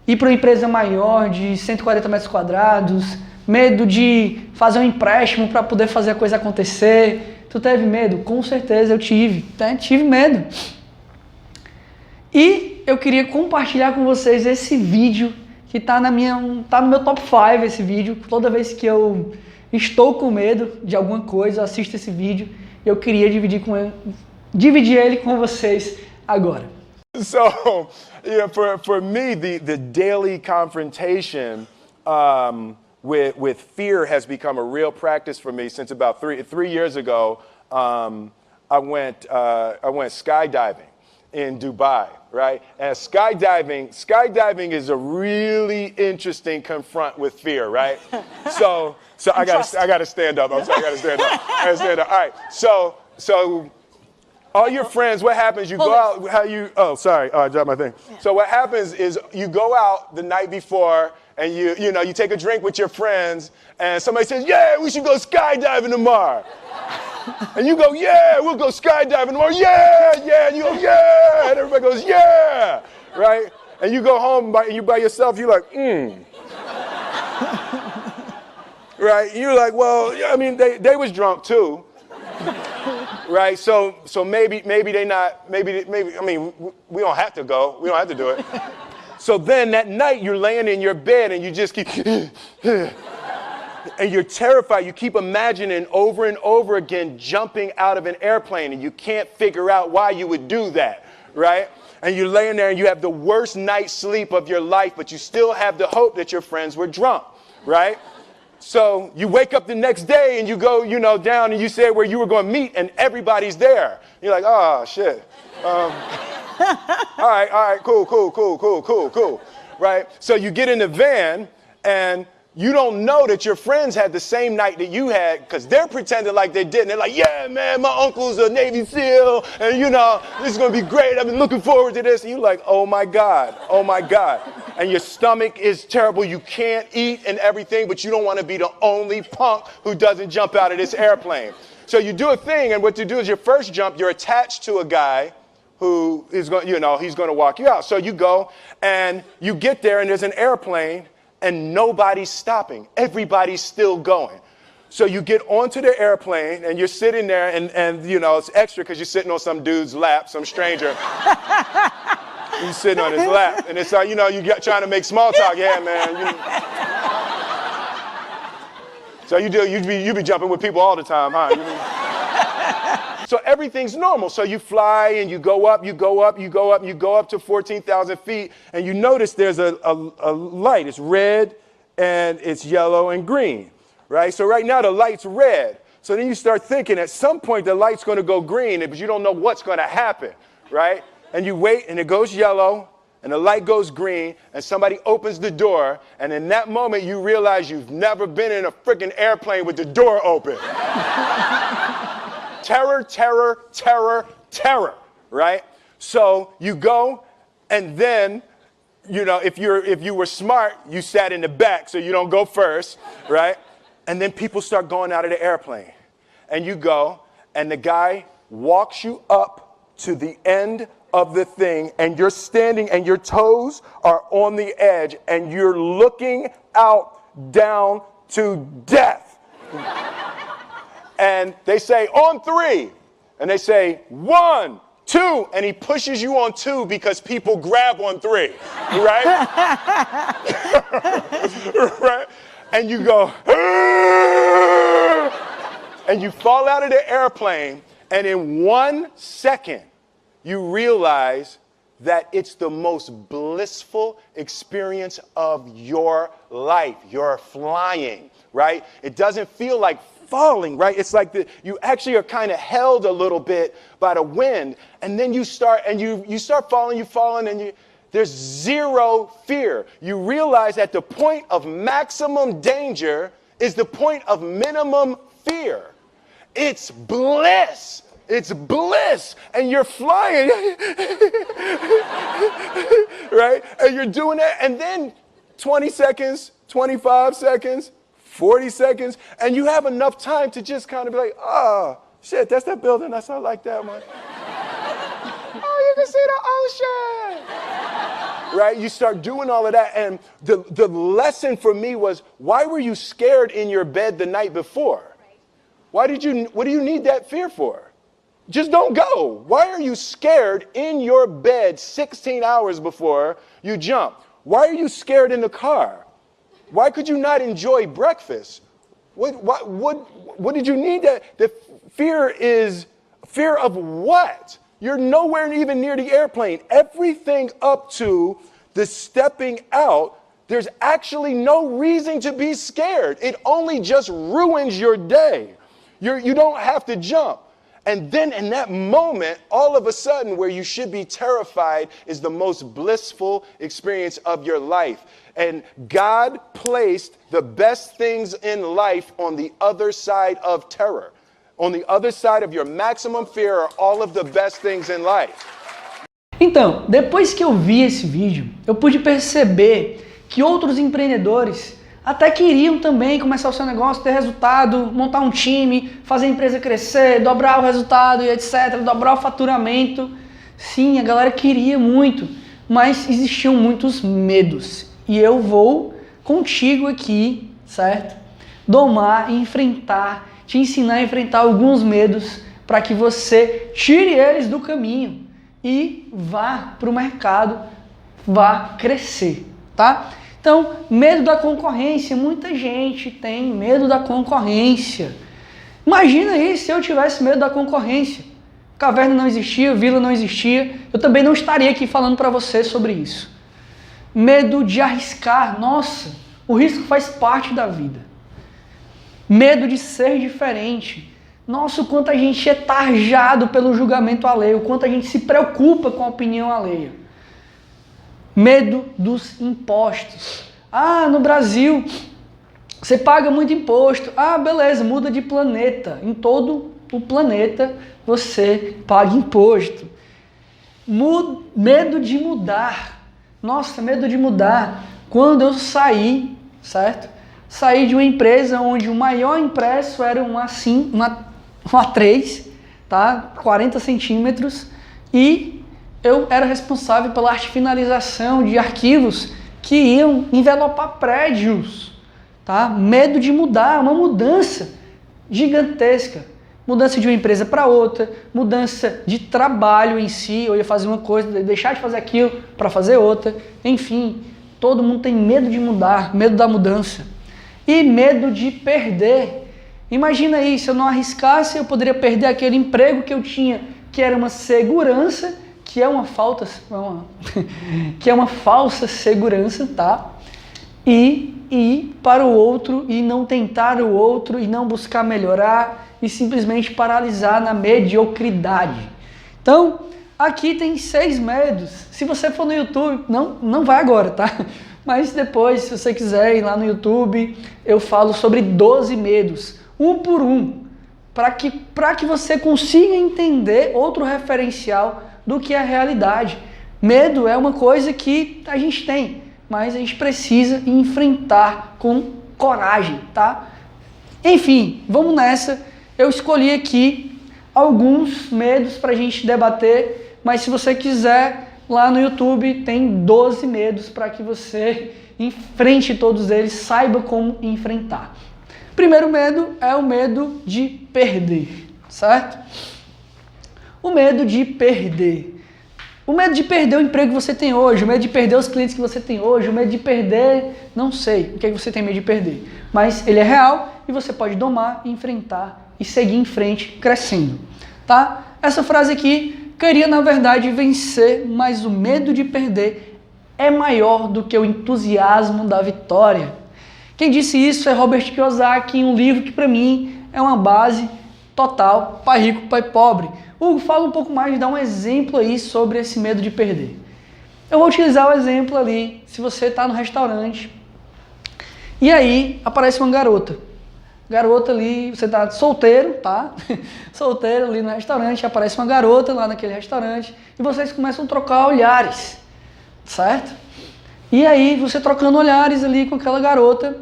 ir para uma empresa maior de 140 metros quadrados, medo de fazer um empréstimo para poder fazer a coisa acontecer. Tu teve medo? Com certeza eu tive, né? Tive medo. E eu queria compartilhar com vocês esse vídeo que tá no meu top 5 esse vídeo. Toda vez que eu estou com medo de alguma coisa, eu assisto esse vídeo e eu queria dividir ele com vocês agora. So, yeah, for me, the daily confrontation with fear has become a real practice for me since about three years ago. I went skydiving in Dubai, right? And skydiving is a really interesting confront with fear, right? So I gotta stand up. I'm sorry, I gotta stand up. All right. So all your friends, what happens? You go out. I dropped my thing. Yeah. So what happens is you go out the night before and you take a drink with your friends and somebody says, "Yeah, we should go skydiving tomorrow." And you go, "Yeah, we'll go skydiving tomorrow." Yeah. And you go, "Yeah." And everybody goes, "Yeah." Right? And you go home you by yourself, you're like, Right? You're like, well, I mean, they was drunk too. Right? So maybe they not, maybe, I mean, we don't have to go. We don't have to do it. So then that night you're laying in your bed and you just keep, and you're terrified. You keep imagining over and over again jumping out of an airplane and you can't figure out why you would do that, right? And you're laying there and you have the worst night's sleep of your life, but you still have the hope that your friends were drunk, right? So you wake up the next day and you go, down and you say where you were going to meet and everybody's there. You're like, oh, shit. All right, cool. Right? So you get in the van and you don't know that your friends had the same night that you had because they're pretending like they didn't. They're like, yeah, man, my uncle's a Navy SEAL and, this is going to be great. I've been looking forward to this. And you're like, oh, my God. And your stomach is terrible. You can't eat and everything, but you don't want to be the only punk who doesn't jump out of this airplane. So you do a thing, and what you do is your first jump, you're attached to a guy who is going, he's going to walk you out. So you go and you get there and there's an airplane and nobody's stopping. Everybody's still going. So you get onto the airplane and you're sitting there and it's extra because you're sitting on some dude's lap, some stranger. You're sitting on his lap and it's like, you're trying to make small talk. Yeah, man. So you be jumping with people all the time, huh? So everything's normal. So you fly and you go up to 14,000 feet and you notice there's a light. It's red and it's yellow and green, right? So right now the light's red. So then you start thinking at some point the light's going to go green, but you don't know what's going to happen, right? And you wait and it goes yellow and the light goes green and somebody opens the door and in that moment you realize you've never been in a freaking airplane with the door open. Terror, right? So you go and then, if you were smart, you sat in the back so you don't go first, right? And then people start going out of the airplane and you go and the guy walks you up to the end of the thing and you're standing and your toes are on the edge and you're looking out down to death. And they say, on 3. And they say, 1, 2. And he pushes you on 2 because people grab on 3. Right? Right? And you go, and you fall out of the airplane. And in 1 second, you realize that it's the most blissful experience of your life. You're flying, right? It doesn't feel like falling, right? It's like you actually are kind of held a little bit by the wind, and then you start falling, and there's zero fear. You realize that the point of maximum danger is the point of minimum fear. It's bliss. It's bliss, and you're flying, right? And you're doing that, and then 20 seconds, 25 seconds, 40 seconds, and you have enough time to just kind of be like, oh, shit, that's that building, I like that one. Oh, you can see the ocean. Right? You start doing all of that, and the lesson for me was, why were you scared in your bed the night before? What do you need that fear for? Just don't go. Why are you scared in your bed 16 hours before you jump? Why are you scared in the car? Why could you not enjoy breakfast? What did you need that? The fear is fear of what? You're nowhere even near the airplane. Everything up to the stepping out, there's actually no reason to be scared. It only just ruins your day. You don't have to jump. And then in that moment, all of a sudden, where you should be terrified is the most blissful experience of your life. And God placed the best things in life on the other side of terror. On the other side of your maximum fear are all of the best things in life. Então, depois que eu vi esse vídeo, eu pude perceber que outros empreendedores até queriam também começar o seu negócio, ter resultado, montar um time, fazer a empresa crescer, dobrar o resultado e etc, dobrar o faturamento. Sim, a galera queria muito, mas existiam muitos medos. E eu vou contigo aqui, certo? Domar e enfrentar, te ensinar a enfrentar alguns medos para que você tire eles do caminho e vá para o mercado, vá crescer, tá? Então, medo da concorrência, muita gente tem medo da concorrência. Imagina aí se eu tivesse medo da concorrência. Caverna não existia, vila não existia, eu também não estaria aqui falando para você sobre isso. Medo de arriscar, nossa, o risco faz parte da vida. Medo de ser diferente. Nossa, o quanto a gente é tarjado pelo julgamento alheio, o quanto a gente se preocupa com a opinião alheia. Medo dos impostos. Ah, no Brasil você paga muito imposto. Ah, beleza, muda de planeta. Em todo o planeta você paga imposto. Medo de mudar. Nossa, medo de mudar. Quando eu saí, certo? Saí de uma empresa onde o maior impresso era um A3, tá? 40 centímetros, e eu era responsável pela arte finalização de arquivos que iam envelopar prédios, tá? Medo de mudar, uma mudança gigantesca. Mudança de uma empresa para outra, mudança de trabalho em si, eu ia fazer uma coisa, deixar de fazer aquilo para fazer outra. Enfim, todo mundo tem medo de mudar, medo da mudança. E medo de perder. Imagina aí, se eu não arriscasse, eu poderia perder aquele emprego que eu tinha, que era uma segurança, que é uma falsa segurança, tá? E ir para o outro e não tentar o outro e não buscar melhorar e simplesmente paralisar na mediocridade. Então, aqui tem 6 medos. Se você for no YouTube, não vai agora, tá? Mas depois, se você quiser ir lá no YouTube, eu falo sobre 12 medos, um por um, para que você consiga entender outro referencial do que é a realidade. Medo é uma coisa que a gente tem, mas a gente precisa enfrentar com coragem, tá? Enfim, vamos nessa. Eu escolhi aqui alguns medos para a gente debater, mas se você quiser, lá no YouTube tem 12 medos para que você enfrente todos eles, saiba como enfrentar. Primeiro medo é o medo de perder, certo? O medo de perder. O medo de perder o emprego que você tem hoje, o medo de perder os clientes que você tem hoje, o medo de perder, não sei o que você tem medo de perder. Mas ele é real e você pode domar, enfrentar e seguir em frente, crescendo. Tá? Essa frase aqui queria, na verdade, vencer, mas o medo de perder é maior do que o entusiasmo da vitória. Quem disse isso é Robert Kiyosaki, em um livro que, para mim, é uma base total, Pai Rico, Pai Pobre. Hugo, fala um pouco mais, dá um exemplo aí sobre esse medo de perder. Eu vou utilizar o exemplo ali, se você está no restaurante, e aí aparece uma garota. garota ali, você tá solteiro, tá? Solteiro ali no restaurante, aparece uma garota lá naquele restaurante e vocês começam a trocar olhares, certo? E aí, você trocando olhares ali com aquela garota,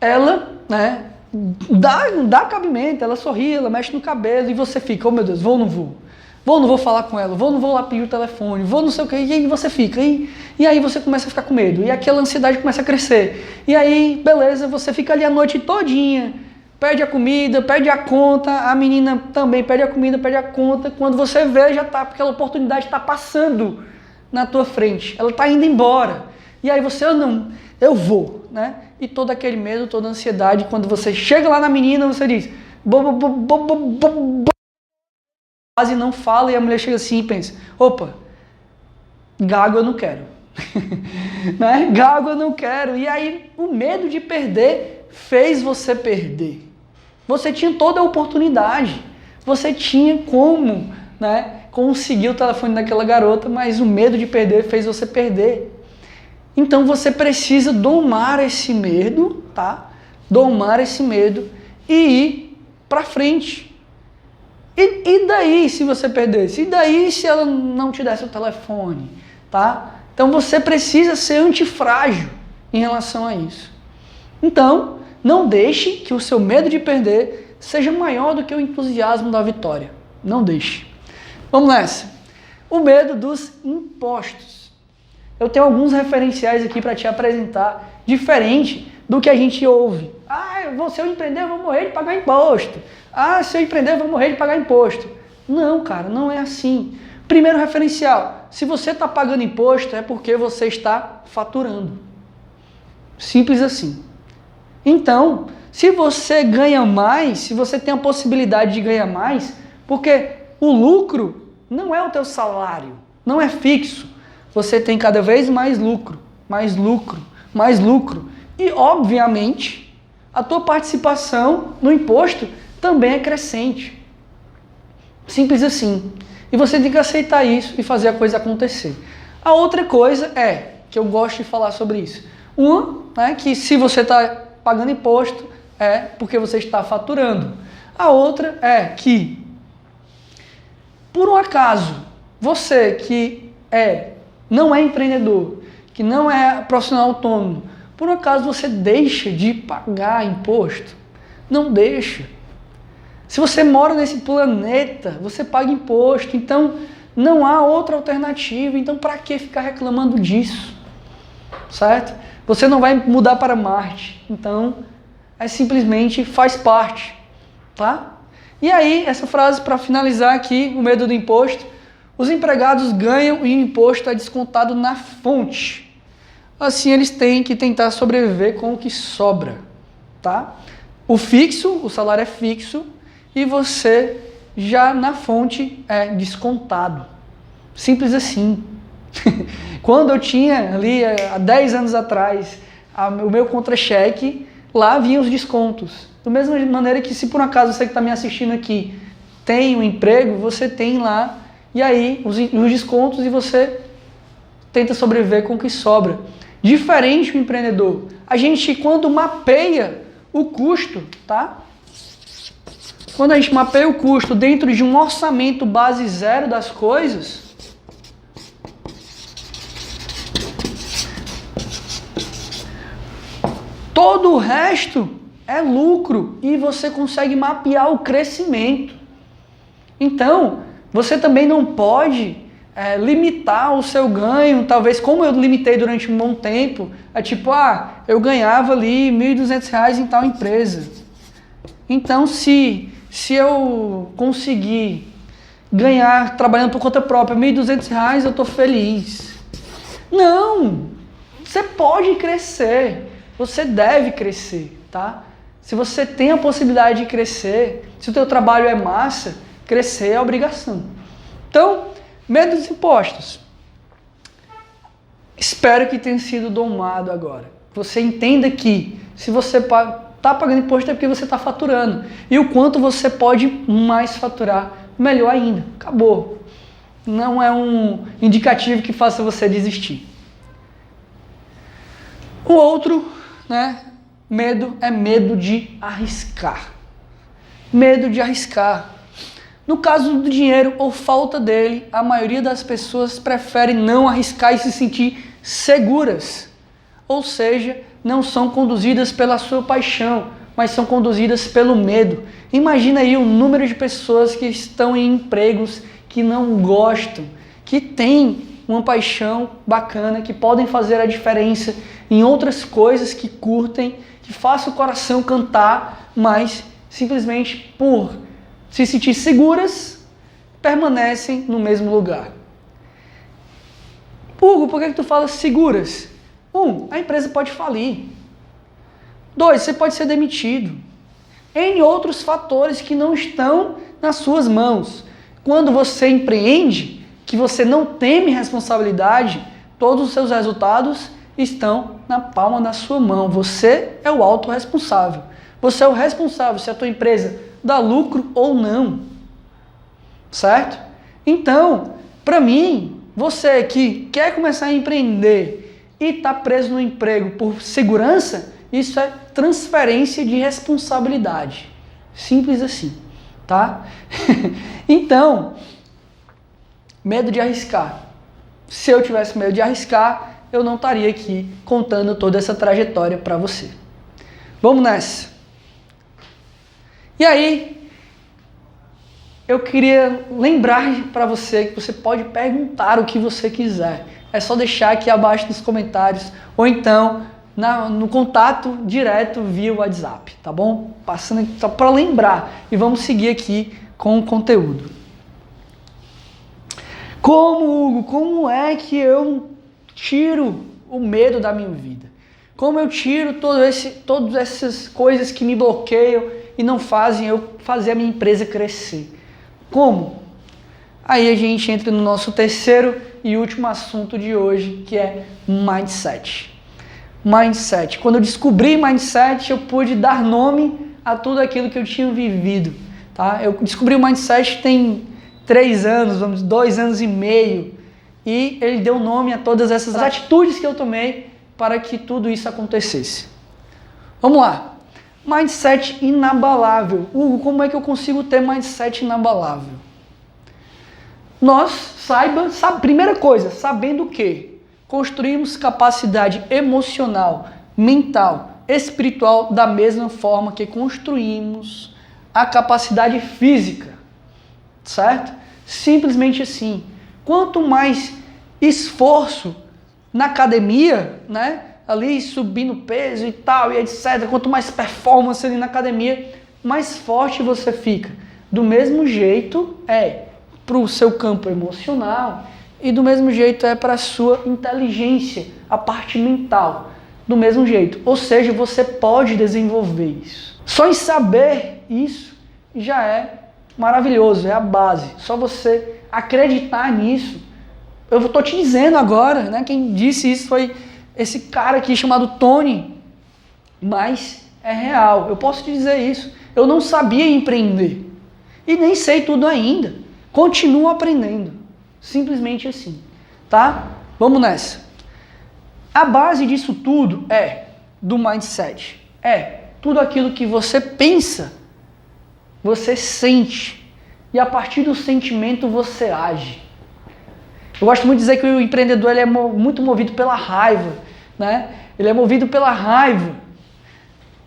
ela, né, dá cabimento, ela sorri, ela mexe no cabelo e você fica, oh meu Deus, vou ou não vou? Vou ou não vou falar com ela? Vou ou não vou lá pedir o telefone? Vou não sei o que, e aí você fica, e aí você começa a ficar com medo, e aquela ansiedade começa a crescer, e aí, beleza, você fica ali a noite todinha, perde a comida, perde a conta, a menina também perde a comida, perde a conta, quando você vê, já tá, aquela oportunidade está passando na tua frente, ela está indo embora, e aí você, eu vou, né? E todo aquele medo, toda a ansiedade, quando você chega lá na menina, você diz, quase não fala, e a mulher chega assim e pensa, opa, gago eu não quero, né? Gago eu não quero, e aí o medo de perder fez você perder. Você tinha toda a oportunidade, você tinha como, né, conseguir o telefone daquela garota, mas o medo de perder fez você perder. Então você precisa domar esse medo, tá? Domar esse medo e ir para frente. E daí se você perdesse? E daí se ela não te desse o telefone, tá? Então você precisa ser antifrágil em relação a isso. Então, não deixe que o seu medo de perder seja maior do que o entusiasmo da vitória. Não deixe. Vamos nessa. O medo dos impostos. Eu tenho alguns referenciais aqui para te apresentar, diferente do que a gente ouve. Se eu empreender, eu vou morrer de pagar imposto. Se eu empreender, eu vou morrer de pagar imposto. Não, cara, não é assim. Primeiro referencial, se você está pagando imposto, é porque você está faturando. Simples assim. Então, se você ganha mais, se você tem a possibilidade de ganhar mais, porque o lucro não é o teu salário, não é fixo. Você tem cada vez mais lucro, mais lucro, mais lucro. E, obviamente, a tua participação no imposto também é crescente. Simples assim. E você tem que aceitar isso e fazer a coisa acontecer. A outra coisa é, que eu gosto de falar sobre isso. Uma, né, que se você está pagando imposto, é porque você está faturando. A outra é que, por um acaso, você que não é empreendedor, que não é profissional autônomo, por um acaso você deixa de pagar imposto? Não deixa. Se você mora nesse planeta, você paga imposto, então não há outra alternativa, então para que ficar reclamando disso? Certo? Você não vai mudar para Marte, então simplesmente faz parte, tá? E aí, essa frase para finalizar aqui, o medo do imposto, os empregados ganham e o imposto é descontado na fonte. Assim eles têm que tentar sobreviver com o que sobra, tá? O fixo, o salário é fixo e você já na fonte é descontado. Simples assim. Quando eu tinha ali, há 10 anos atrás, o meu contra-cheque, lá vinham os descontos. Da mesma maneira que se por um acaso você que está me assistindo aqui tem um emprego, você tem lá, e aí os descontos e você tenta sobreviver com o que sobra. Diferente do empreendedor. A gente, quando mapeia o custo, tá? Quando a gente mapeia o custo dentro de um orçamento base zero das coisas, todo o resto é lucro e você consegue mapear o crescimento. Então, você também não pode limitar o seu ganho, talvez como eu limitei durante um bom tempo, tipo, eu ganhava ali R$1.200 em tal empresa. Então, se eu conseguir ganhar trabalhando por conta própria R$1.200, eu estou feliz. Não! Você pode crescer. Você deve crescer, tá? Se você tem a possibilidade de crescer, se o teu trabalho é massa, crescer é obrigação. Então, medo dos impostos. Espero que tenha sido domado agora. Você entenda que se você está pagando imposto é porque você está faturando. E o quanto você pode mais faturar, melhor ainda. Acabou. Não é um indicativo que faça você desistir. O outro, né, medo é medo de arriscar. Medo de arriscar. No caso do dinheiro ou falta dele, a maioria das pessoas prefere não arriscar e se sentir seguras. Ou seja, não são conduzidas pela sua paixão, mas são conduzidas pelo medo. Imagina aí o número de pessoas que estão em empregos que não gostam, que têm uma paixão bacana, que podem fazer a diferença em outras coisas que curtem, que façam o coração cantar, mas simplesmente por se sentir seguras, permanecem no mesmo lugar. Hugo, por que tu fala seguras? 1, a empresa pode falir. 2, você pode ser demitido. N outros fatores que não estão nas suas mãos. Quando você empreende, que você não teme responsabilidade, todos os seus resultados estão na palma da sua mão. Você é o autorresponsável. Você é o responsável se a tua empresa dá lucro ou não. Certo? Então, para mim, você que quer começar a empreender e está preso no emprego por segurança, isso é transferência de responsabilidade. Simples assim, tá? Então, medo de arriscar. Se eu tivesse medo de arriscar, eu não estaria aqui contando toda essa trajetória para você. Vamos nessa. E aí, eu queria lembrar para você que você pode perguntar o que você quiser. É só deixar aqui abaixo nos comentários ou então no contato direto via WhatsApp, tá bom? Passando aqui só para lembrar e vamos seguir aqui com o conteúdo. Como é que eu tiro o medo da minha vida? Como eu tiro todas essas coisas que me bloqueiam e não fazem eu fazer a minha empresa crescer? Como? Aí a gente entra no nosso terceiro e último assunto de hoje, que é mindset. Mindset. Quando eu descobri mindset, eu pude dar nome a tudo aquilo que eu tinha vivido. Tá? Eu descobri o mindset tem 3 anos, 2 anos e meio, e ele deu nome a todas essas atitudes que eu tomei para que tudo isso acontecesse. Vamos lá. Mindset inabalável. Hugo, como é que eu consigo ter mindset inabalável? Primeira coisa, sabendo que construímos capacidade emocional, mental, espiritual da mesma forma que construímos a capacidade física, certo? Simplesmente assim. Quanto mais esforço na academia, né? Ali subindo peso e tal, e etc. Quanto mais performance ali na academia, mais forte você fica. Do mesmo jeito para o seu campo emocional e do mesmo jeito para a sua inteligência, a parte mental. Do mesmo jeito. Ou seja, você pode desenvolver isso. Só em saber isso já é maravilhoso, é a base. Só você acreditar nisso. Eu estou te dizendo agora, né? Quem disse isso foi esse cara aqui chamado Tony, mas é real, eu posso te dizer isso. Eu não sabia empreender e nem sei tudo ainda, continuo aprendendo, simplesmente assim, tá? Vamos nessa. A base disso tudo do mindset, tudo aquilo que você pensa, você sente e a partir do sentimento você age. Eu gosto muito de dizer que o empreendedor ele é muito movido pela raiva, né? Ele é movido pela raiva.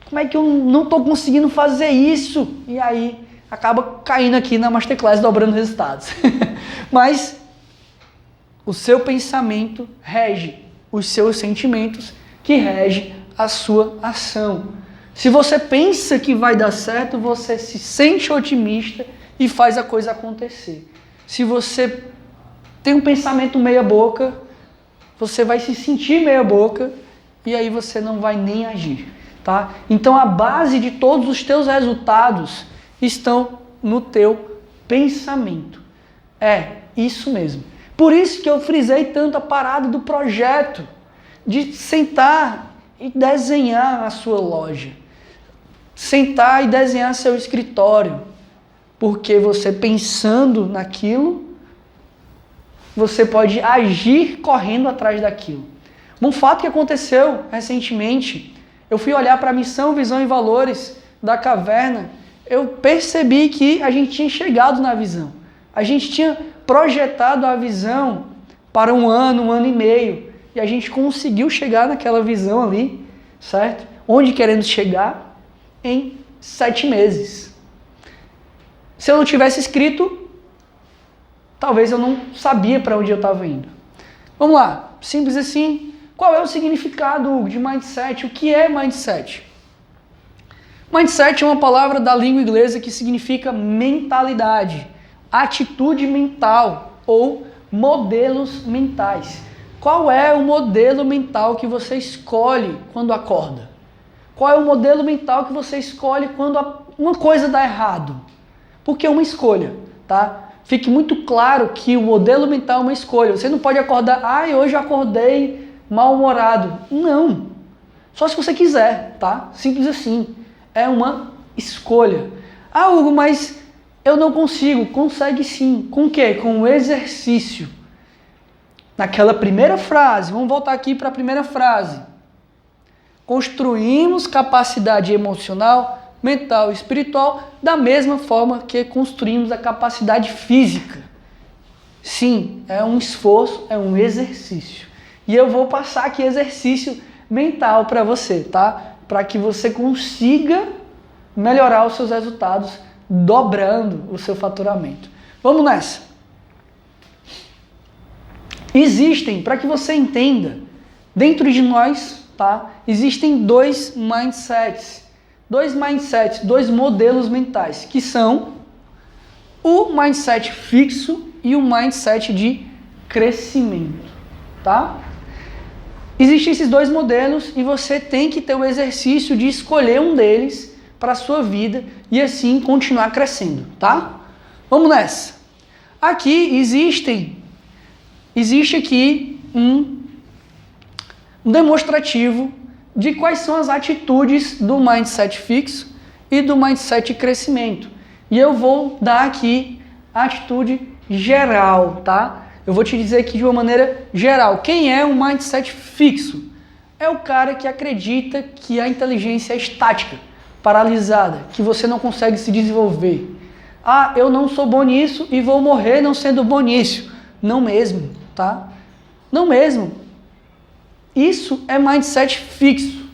Como é que eu não estou conseguindo fazer isso? E aí acaba caindo aqui na Masterclass dobrando resultados. Mas o seu pensamento rege os seus sentimentos, que rege a sua ação. Se você pensa que vai dar certo, você se sente otimista e faz a coisa acontecer. Se você tem um pensamento meia boca, você vai se sentir meia boca e aí você não vai nem agir, tá? Então a base de todos os teus resultados estão no teu pensamento. É isso mesmo. Por isso que eu frisei tanto a parada do projeto, de sentar e desenhar a sua loja. Sentar e desenhar seu escritório. Porque você pensando naquilo, você pode agir correndo atrás daquilo. Um fato que aconteceu recentemente eu fui olhar para a missão, visão e valores da caverna, eu percebi que a gente tinha chegado na visão. A gente tinha projetado a visão para um ano e meio. E a gente conseguiu chegar naquela visão ali, certo? Onde queremos chegar? Em 7 meses. Se eu não tivesse escrito, talvez eu não sabia para onde eu estava indo. Vamos lá, simples assim. Qual é o significado, Hugo, de mindset? O que é mindset? Mindset é uma palavra da língua inglesa que significa mentalidade, atitude mental ou modelos mentais. Qual é o modelo mental que você escolhe quando acorda? Qual é o modelo mental que você escolhe quando uma coisa dá errado? Porque é uma escolha, tá? Fique muito claro que o modelo mental é uma escolha. Você não pode acordar, hoje eu acordei mal-humorado. Não. Só se você quiser, tá? Simples assim. É uma escolha. Hugo, mas eu não consigo. Consegue sim. Com o quê? Com o exercício. Naquela primeira frase, vamos voltar aqui para a primeira frase. Construímos capacidade emocional, mental e espiritual da mesma forma que construímos a capacidade física. Sim, é um esforço, é um exercício. E eu vou passar aqui exercício mental para você, tá? Para que você consiga melhorar os seus resultados, dobrando o seu faturamento. Vamos nessa. Existem, para que você entenda, dentro de nós, tá? Existem dois mindsets, dois modelos mentais, que são o mindset fixo e o mindset de crescimento, tá? Existem esses dois modelos e você tem que ter o exercício de escolher um deles para a sua vida e assim continuar crescendo, tá? Vamos nessa. Aqui existe aqui um demonstrativo de quais são as atitudes do mindset fixo e do mindset de crescimento. E eu vou dar aqui a atitude geral, tá? Eu vou te dizer aqui de uma maneira geral. Quem é um mindset fixo? É o cara que acredita que a inteligência é estática, paralisada, que você não consegue se desenvolver. Eu não sou bom nisso e vou morrer não sendo bom nisso. Não mesmo, tá? Não mesmo. Isso é mindset fixo.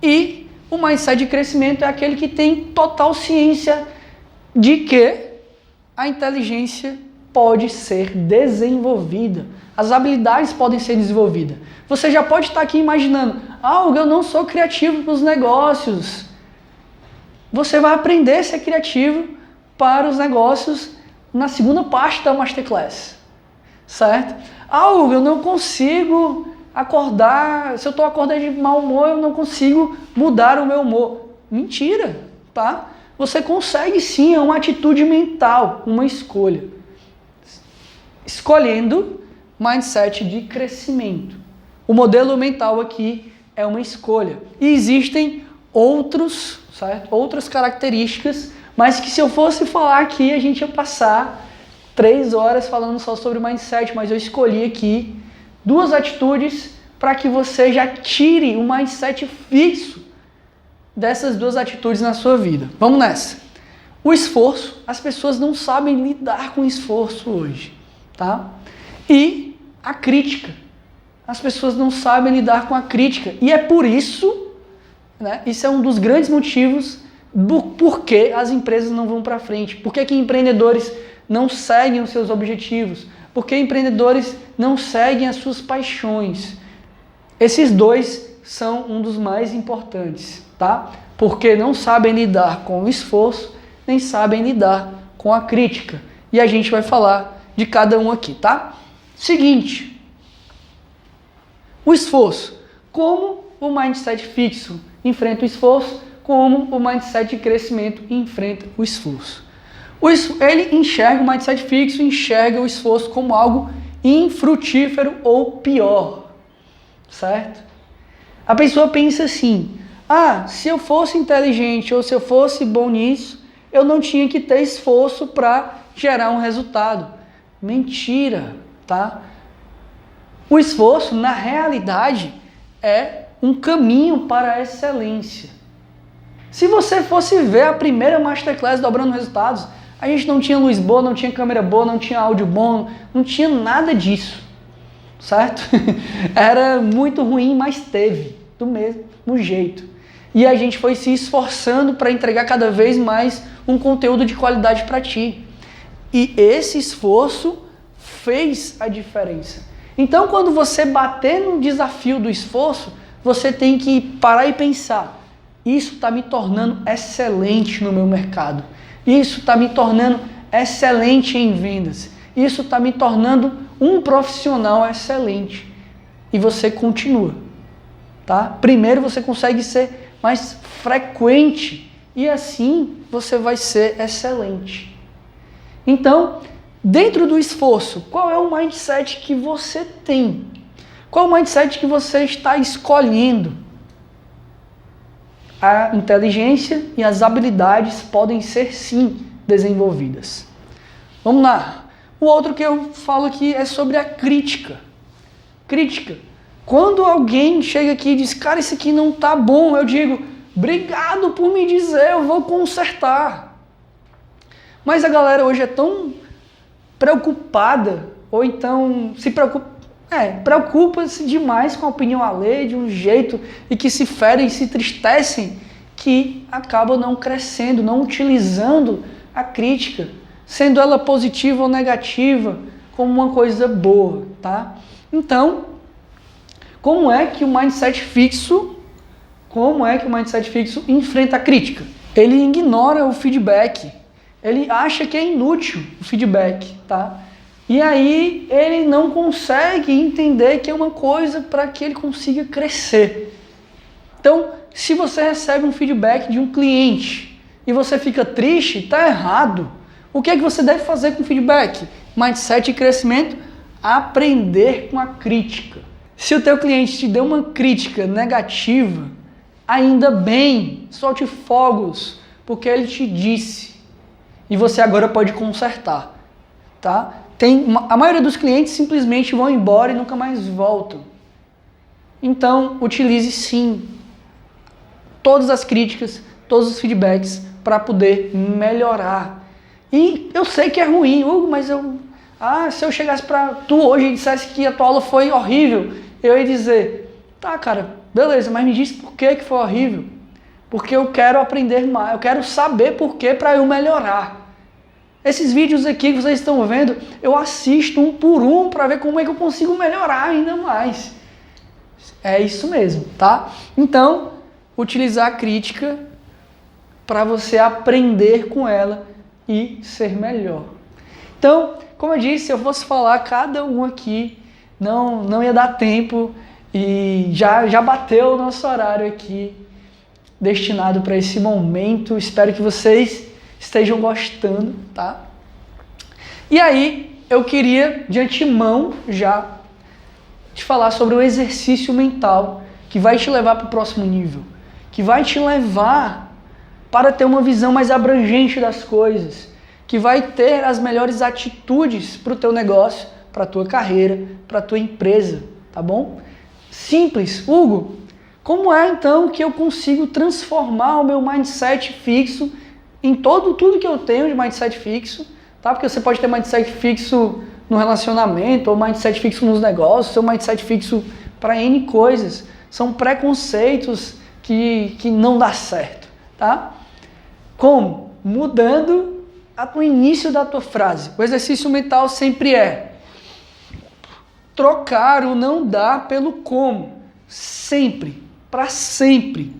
E o mindset de crescimento é aquele que tem total ciência de que a inteligência pode ser desenvolvida. As habilidades podem ser desenvolvidas. Você já pode estar aqui imaginando, eu não sou criativo para os negócios. Você vai aprender a ser criativo para os negócios na segunda parte da Masterclass. Certo? Eu não consigo acordar, se eu estou acordando de mau humor, eu não consigo mudar o meu humor. Mentira, tá? Você consegue sim, é uma atitude mental, uma escolha. Escolhendo mindset de crescimento. O modelo mental aqui é uma escolha. E existem outras características, mas que se eu fosse falar aqui, a gente ia passar 3 horas falando só sobre mindset, mas eu escolhi aqui 2 atitudes para que você já tire o mindset fixo dessas 2 atitudes na sua vida. Vamos nessa. O esforço, as pessoas não sabem lidar com esforço hoje, tá? E a crítica. As pessoas não sabem lidar com a crítica. E é por isso, né, isso é um dos grandes motivos do porquê as empresas não vão para frente. Por que empreendedores não seguem os seus objetivos? Por que empreendedores não seguem as suas paixões? Esses 2 são um dos mais importantes, tá? Porque não sabem lidar com o esforço, nem sabem lidar com a crítica. E a gente vai falar de cada um aqui, tá? Seguinte, o esforço. Como o mindset fixo enfrenta o esforço, como o mindset de crescimento enfrenta o esforço. Ele enxerga o mindset fixo, enxerga o esforço como algo infrutífero ou pior, certo? A pessoa pensa assim, se eu fosse inteligente ou se eu fosse bom nisso, eu não tinha que ter esforço para gerar um resultado. Mentira, tá? O esforço, na realidade, é um caminho para a excelência. Se você fosse ver a primeira Masterclass Dobrando Resultados, a gente não tinha luz boa, não tinha câmera boa, não tinha áudio bom, não tinha nada disso, certo? Era muito ruim, mas teve, do mesmo jeito. E a gente foi se esforçando para entregar cada vez mais um conteúdo de qualidade para ti. E esse esforço fez a diferença. Então, quando você bater no desafio do esforço, você tem que parar e pensar: isso está me tornando excelente no meu mercado. Isso está me tornando excelente em vendas. Isso está me tornando um profissional excelente. E você continua, tá? Primeiro você consegue ser mais frequente e assim você vai ser excelente. Então, dentro do esforço, qual é o mindset que você tem? Qual é o mindset que você está escolhendo? A inteligência e as habilidades podem ser, sim, desenvolvidas. Vamos lá. O outro que eu falo aqui é sobre a crítica. Crítica. Quando alguém chega aqui e diz: cara, isso aqui não tá bom, eu digo: obrigado por me dizer, eu vou consertar. Mas a galera hoje é tão preocupada, ou então preocupa-se demais com a opinião alheia de um jeito e que se ferem e se tristecem, que acabam não crescendo, não utilizando a crítica, sendo ela positiva ou negativa, como uma coisa boa, tá? Então, como é que o mindset fixo enfrenta a crítica? Ele ignora o feedback, ele acha que é inútil o feedback, tá? E aí ele não consegue entender que é uma coisa para que ele consiga crescer. Então, se você recebe um feedback de um cliente e você fica triste, está errado. O que é que você deve fazer com o feedback? Mindset e crescimento: aprender com a crítica. Se o teu cliente te deu uma crítica negativa, ainda bem, solte fogos, porque ele te disse. E você agora pode consertar, tá? A maioria dos clientes simplesmente vão embora e nunca mais voltam. Então, utilize sim todas as críticas, todos os feedbacks para poder melhorar. E eu sei que é ruim, Hugo, mas se eu chegasse para tu hoje e dissesse que a tua aula foi horrível, eu ia dizer: tá, cara, beleza, mas me diz por que foi horrível. Porque eu quero aprender mais, eu quero saber por que para eu melhorar. Esses vídeos aqui que vocês estão vendo, eu assisto um por um para ver como é que eu consigo melhorar ainda mais. É isso mesmo, tá? Então, utilizar a crítica para você aprender com ela e ser melhor. Então, como eu disse, se eu fosse falar cada um aqui, não ia dar tempo e já bateu o nosso horário aqui destinado para esse momento. Espero que vocês estejam gostando, tá? E aí, eu queria, de antemão, já te falar sobre o exercício mental que vai te levar para o próximo nível, que vai te levar para ter uma visão mais abrangente das coisas, que vai ter as melhores atitudes para o teu negócio, para a tua carreira, para a tua empresa, tá bom? Simples. Hugo, como é então que eu consigo transformar o meu mindset fixo em tudo que eu tenho de mindset fixo, tá? Porque você pode ter mindset fixo no relacionamento, ou mindset fixo nos negócios, ou mindset fixo para N coisas. São preconceitos que não dá certo, tá? Como? Mudando o início da tua frase. O exercício mental sempre é trocar o não dá pelo como. Sempre. Para sempre.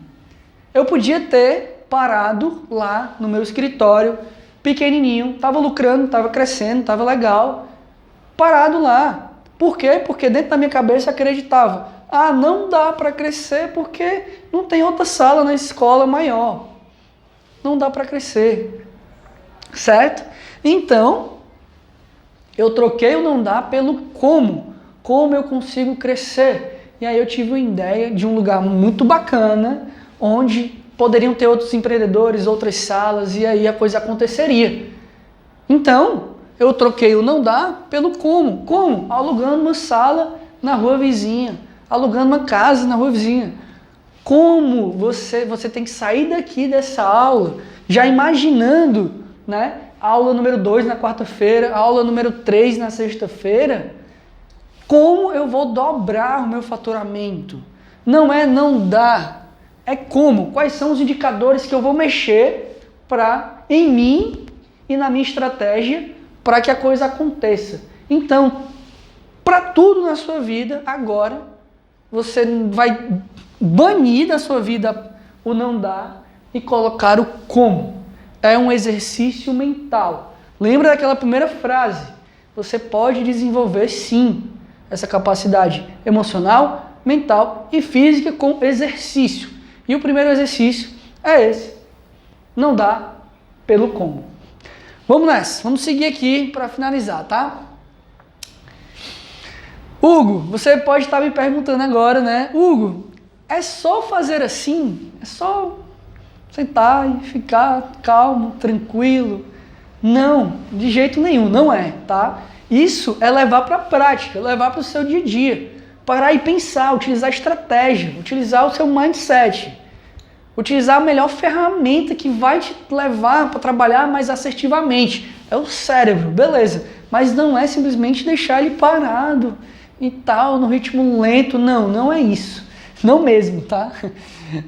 Eu podia ter parado lá no meu escritório, pequenininho, estava lucrando, estava crescendo, estava legal, parado lá. Por quê? Porque dentro da minha cabeça acreditava: não dá para crescer porque não tem outra sala na escola maior. Não dá para crescer. Certo? Então, eu troquei o não dá pelo como. Como eu consigo crescer? E aí eu tive uma ideia de um lugar muito bacana, onde poderiam ter outros empreendedores, outras salas, e aí a coisa aconteceria. Então, eu troquei o não dá pelo como. Como? Alugando uma sala na rua vizinha, alugando uma casa na rua vizinha, como você tem que sair daqui dessa aula já imaginando, né, a aula número 2 na quarta-feira, a aula número 3 na sexta-feira, como eu vou dobrar o meu faturamento. Não é não dá, é como, quais são os indicadores que eu vou mexer em mim e na minha estratégia para que a coisa aconteça. Então, para tudo na sua vida, agora, você vai banir da sua vida o não dá e colocar o como. É um exercício mental. Lembra daquela primeira frase? Você pode desenvolver, sim, essa capacidade emocional, mental e física com exercício. E o primeiro exercício é esse. Não dá pelo como. Vamos nessa. Vamos seguir aqui para finalizar, tá? Hugo, você pode estar me perguntando agora, né? Hugo, é só fazer assim? É só sentar e ficar calmo, tranquilo? Não, de jeito nenhum, não é, tá? Isso é levar para a prática, levar para o seu dia a dia. Parar e pensar, utilizar estratégia, utilizar o seu mindset. Utilizar a melhor ferramenta que vai te levar para trabalhar mais assertivamente. É o cérebro, beleza. Mas não é simplesmente deixar ele parado e tal, no ritmo lento. Não, não é isso. Não mesmo, tá?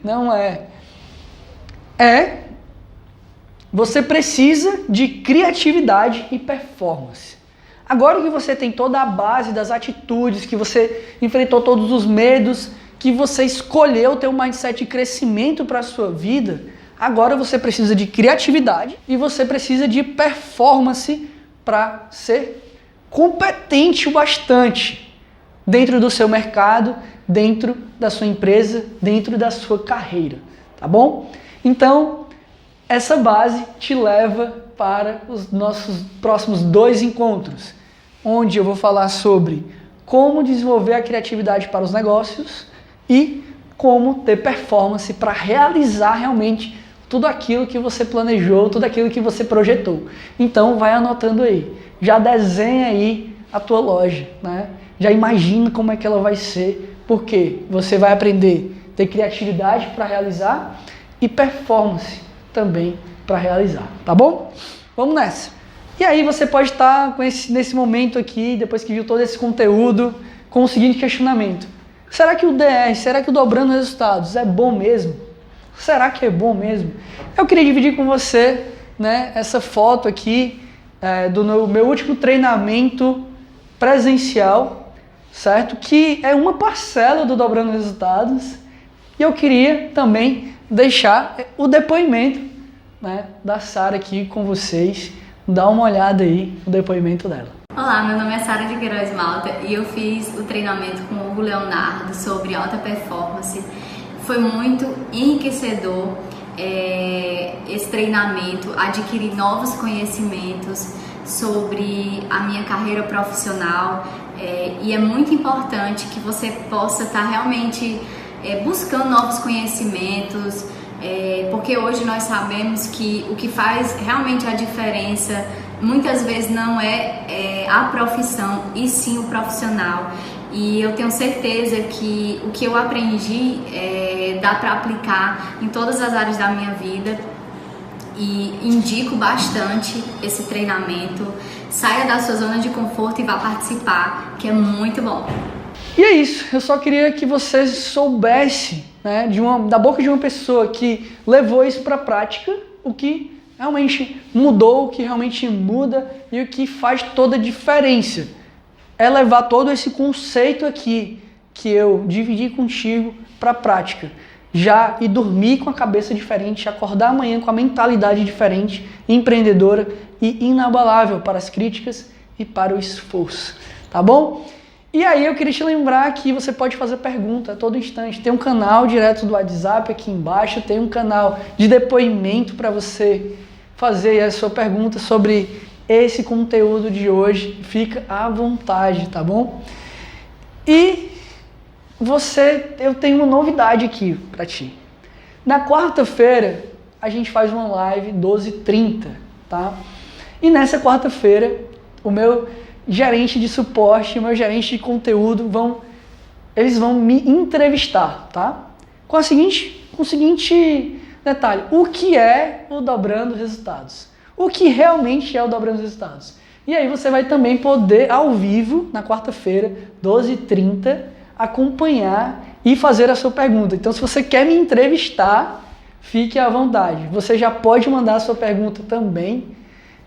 Não é. Você precisa de criatividade e performance. Agora que você tem toda a base das atitudes, que você enfrentou todos os medos, que você escolheu ter um mindset de crescimento para a sua vida, agora você precisa de criatividade e você precisa de performance para ser competente o bastante dentro do seu mercado, dentro da sua empresa, dentro da sua carreira, tá bom? Então, essa base te leva para os nossos próximos 2 encontros, onde eu vou falar sobre como desenvolver a criatividade para os negócios e como ter performance para realizar realmente tudo aquilo que você planejou, tudo aquilo que você projetou. Então, vai anotando aí, já desenha aí a tua loja, né? Já imagina como é que ela vai ser, porque você vai aprender a ter criatividade para realizar e performance também para realizar, tá bom? Vamos nessa. E aí você pode estar nesse momento aqui, depois que viu todo esse conteúdo, com o seguinte questionamento. Será que o DR, será que o Dobrando Resultados é bom mesmo? Será que é bom mesmo? Eu queria dividir com você, né, essa foto aqui do meu último treinamento presencial, certo? Que é uma parcela do Dobrando Resultados. E eu queria também deixar o depoimento, né, da Sara aqui com vocês. Dá uma olhada aí no depoimento dela. Olá, meu nome é Sara de Queiroz Malta e eu fiz o treinamento com o Hugo Leonardo sobre alta performance. Foi muito enriquecedor esse treinamento, adquirir novos conhecimentos sobre a minha carreira profissional e é muito importante que você possa estar realmente buscando novos conhecimentos, porque hoje nós sabemos que o que faz realmente a diferença muitas vezes não é a profissão e sim o profissional. E eu tenho certeza que o que eu aprendi dá para aplicar em todas as áreas da minha vida e indico bastante esse treinamento. Saia da sua zona de conforto e vá participar, que é muito bom. E é isso, eu só queria que você soubesse, né, da boca de uma pessoa que levou isso para a prática, o que realmente mudou, o que realmente muda e o que faz toda a diferença. É levar todo esse conceito aqui que eu dividi contigo para a prática. Já e dormir com a cabeça diferente, acordar amanhã com a mentalidade diferente, empreendedora e inabalável para as críticas e para o esforço, tá bom? E aí eu queria te lembrar que você pode fazer pergunta a todo instante. Tem um canal direto do WhatsApp aqui embaixo, tem um canal de depoimento para você fazer a sua pergunta sobre esse conteúdo de hoje. Fica à vontade, tá bom? E eu tenho uma novidade aqui para ti. Na quarta-feira a gente faz uma live 12h30, tá? E nessa quarta-feira o meu gerente de suporte, o meu gerente de conteúdo eles vão me entrevistar, tá? com o seguinte detalhe: o que é o Dobrando Resultados? O que realmente é o Dobrando Resultados? E aí você vai também poder, ao vivo, na quarta-feira, 12h30, acompanhar e fazer a sua pergunta. Então, se você quer me entrevistar, fique à vontade. Você já pode mandar a sua pergunta também,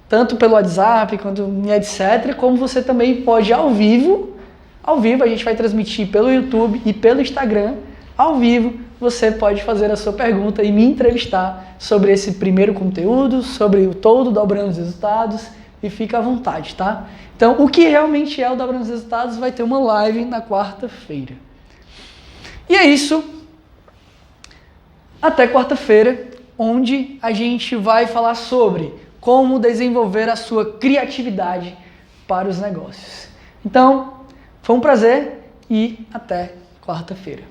tanto pelo WhatsApp, quanto etc., como você também pode ao vivo, a gente vai transmitir pelo YouTube e pelo Instagram, ao vivo, você pode fazer a sua pergunta e me entrevistar sobre esse primeiro conteúdo, sobre o todo Dobrando os Resultados, e fica à vontade, tá? Então, o que realmente é o Dobrando os Resultados vai ter uma live na quarta-feira. E é isso. Até quarta-feira, onde a gente vai falar sobre como desenvolver a sua criatividade para os negócios. Então, foi um prazer e até quarta-feira.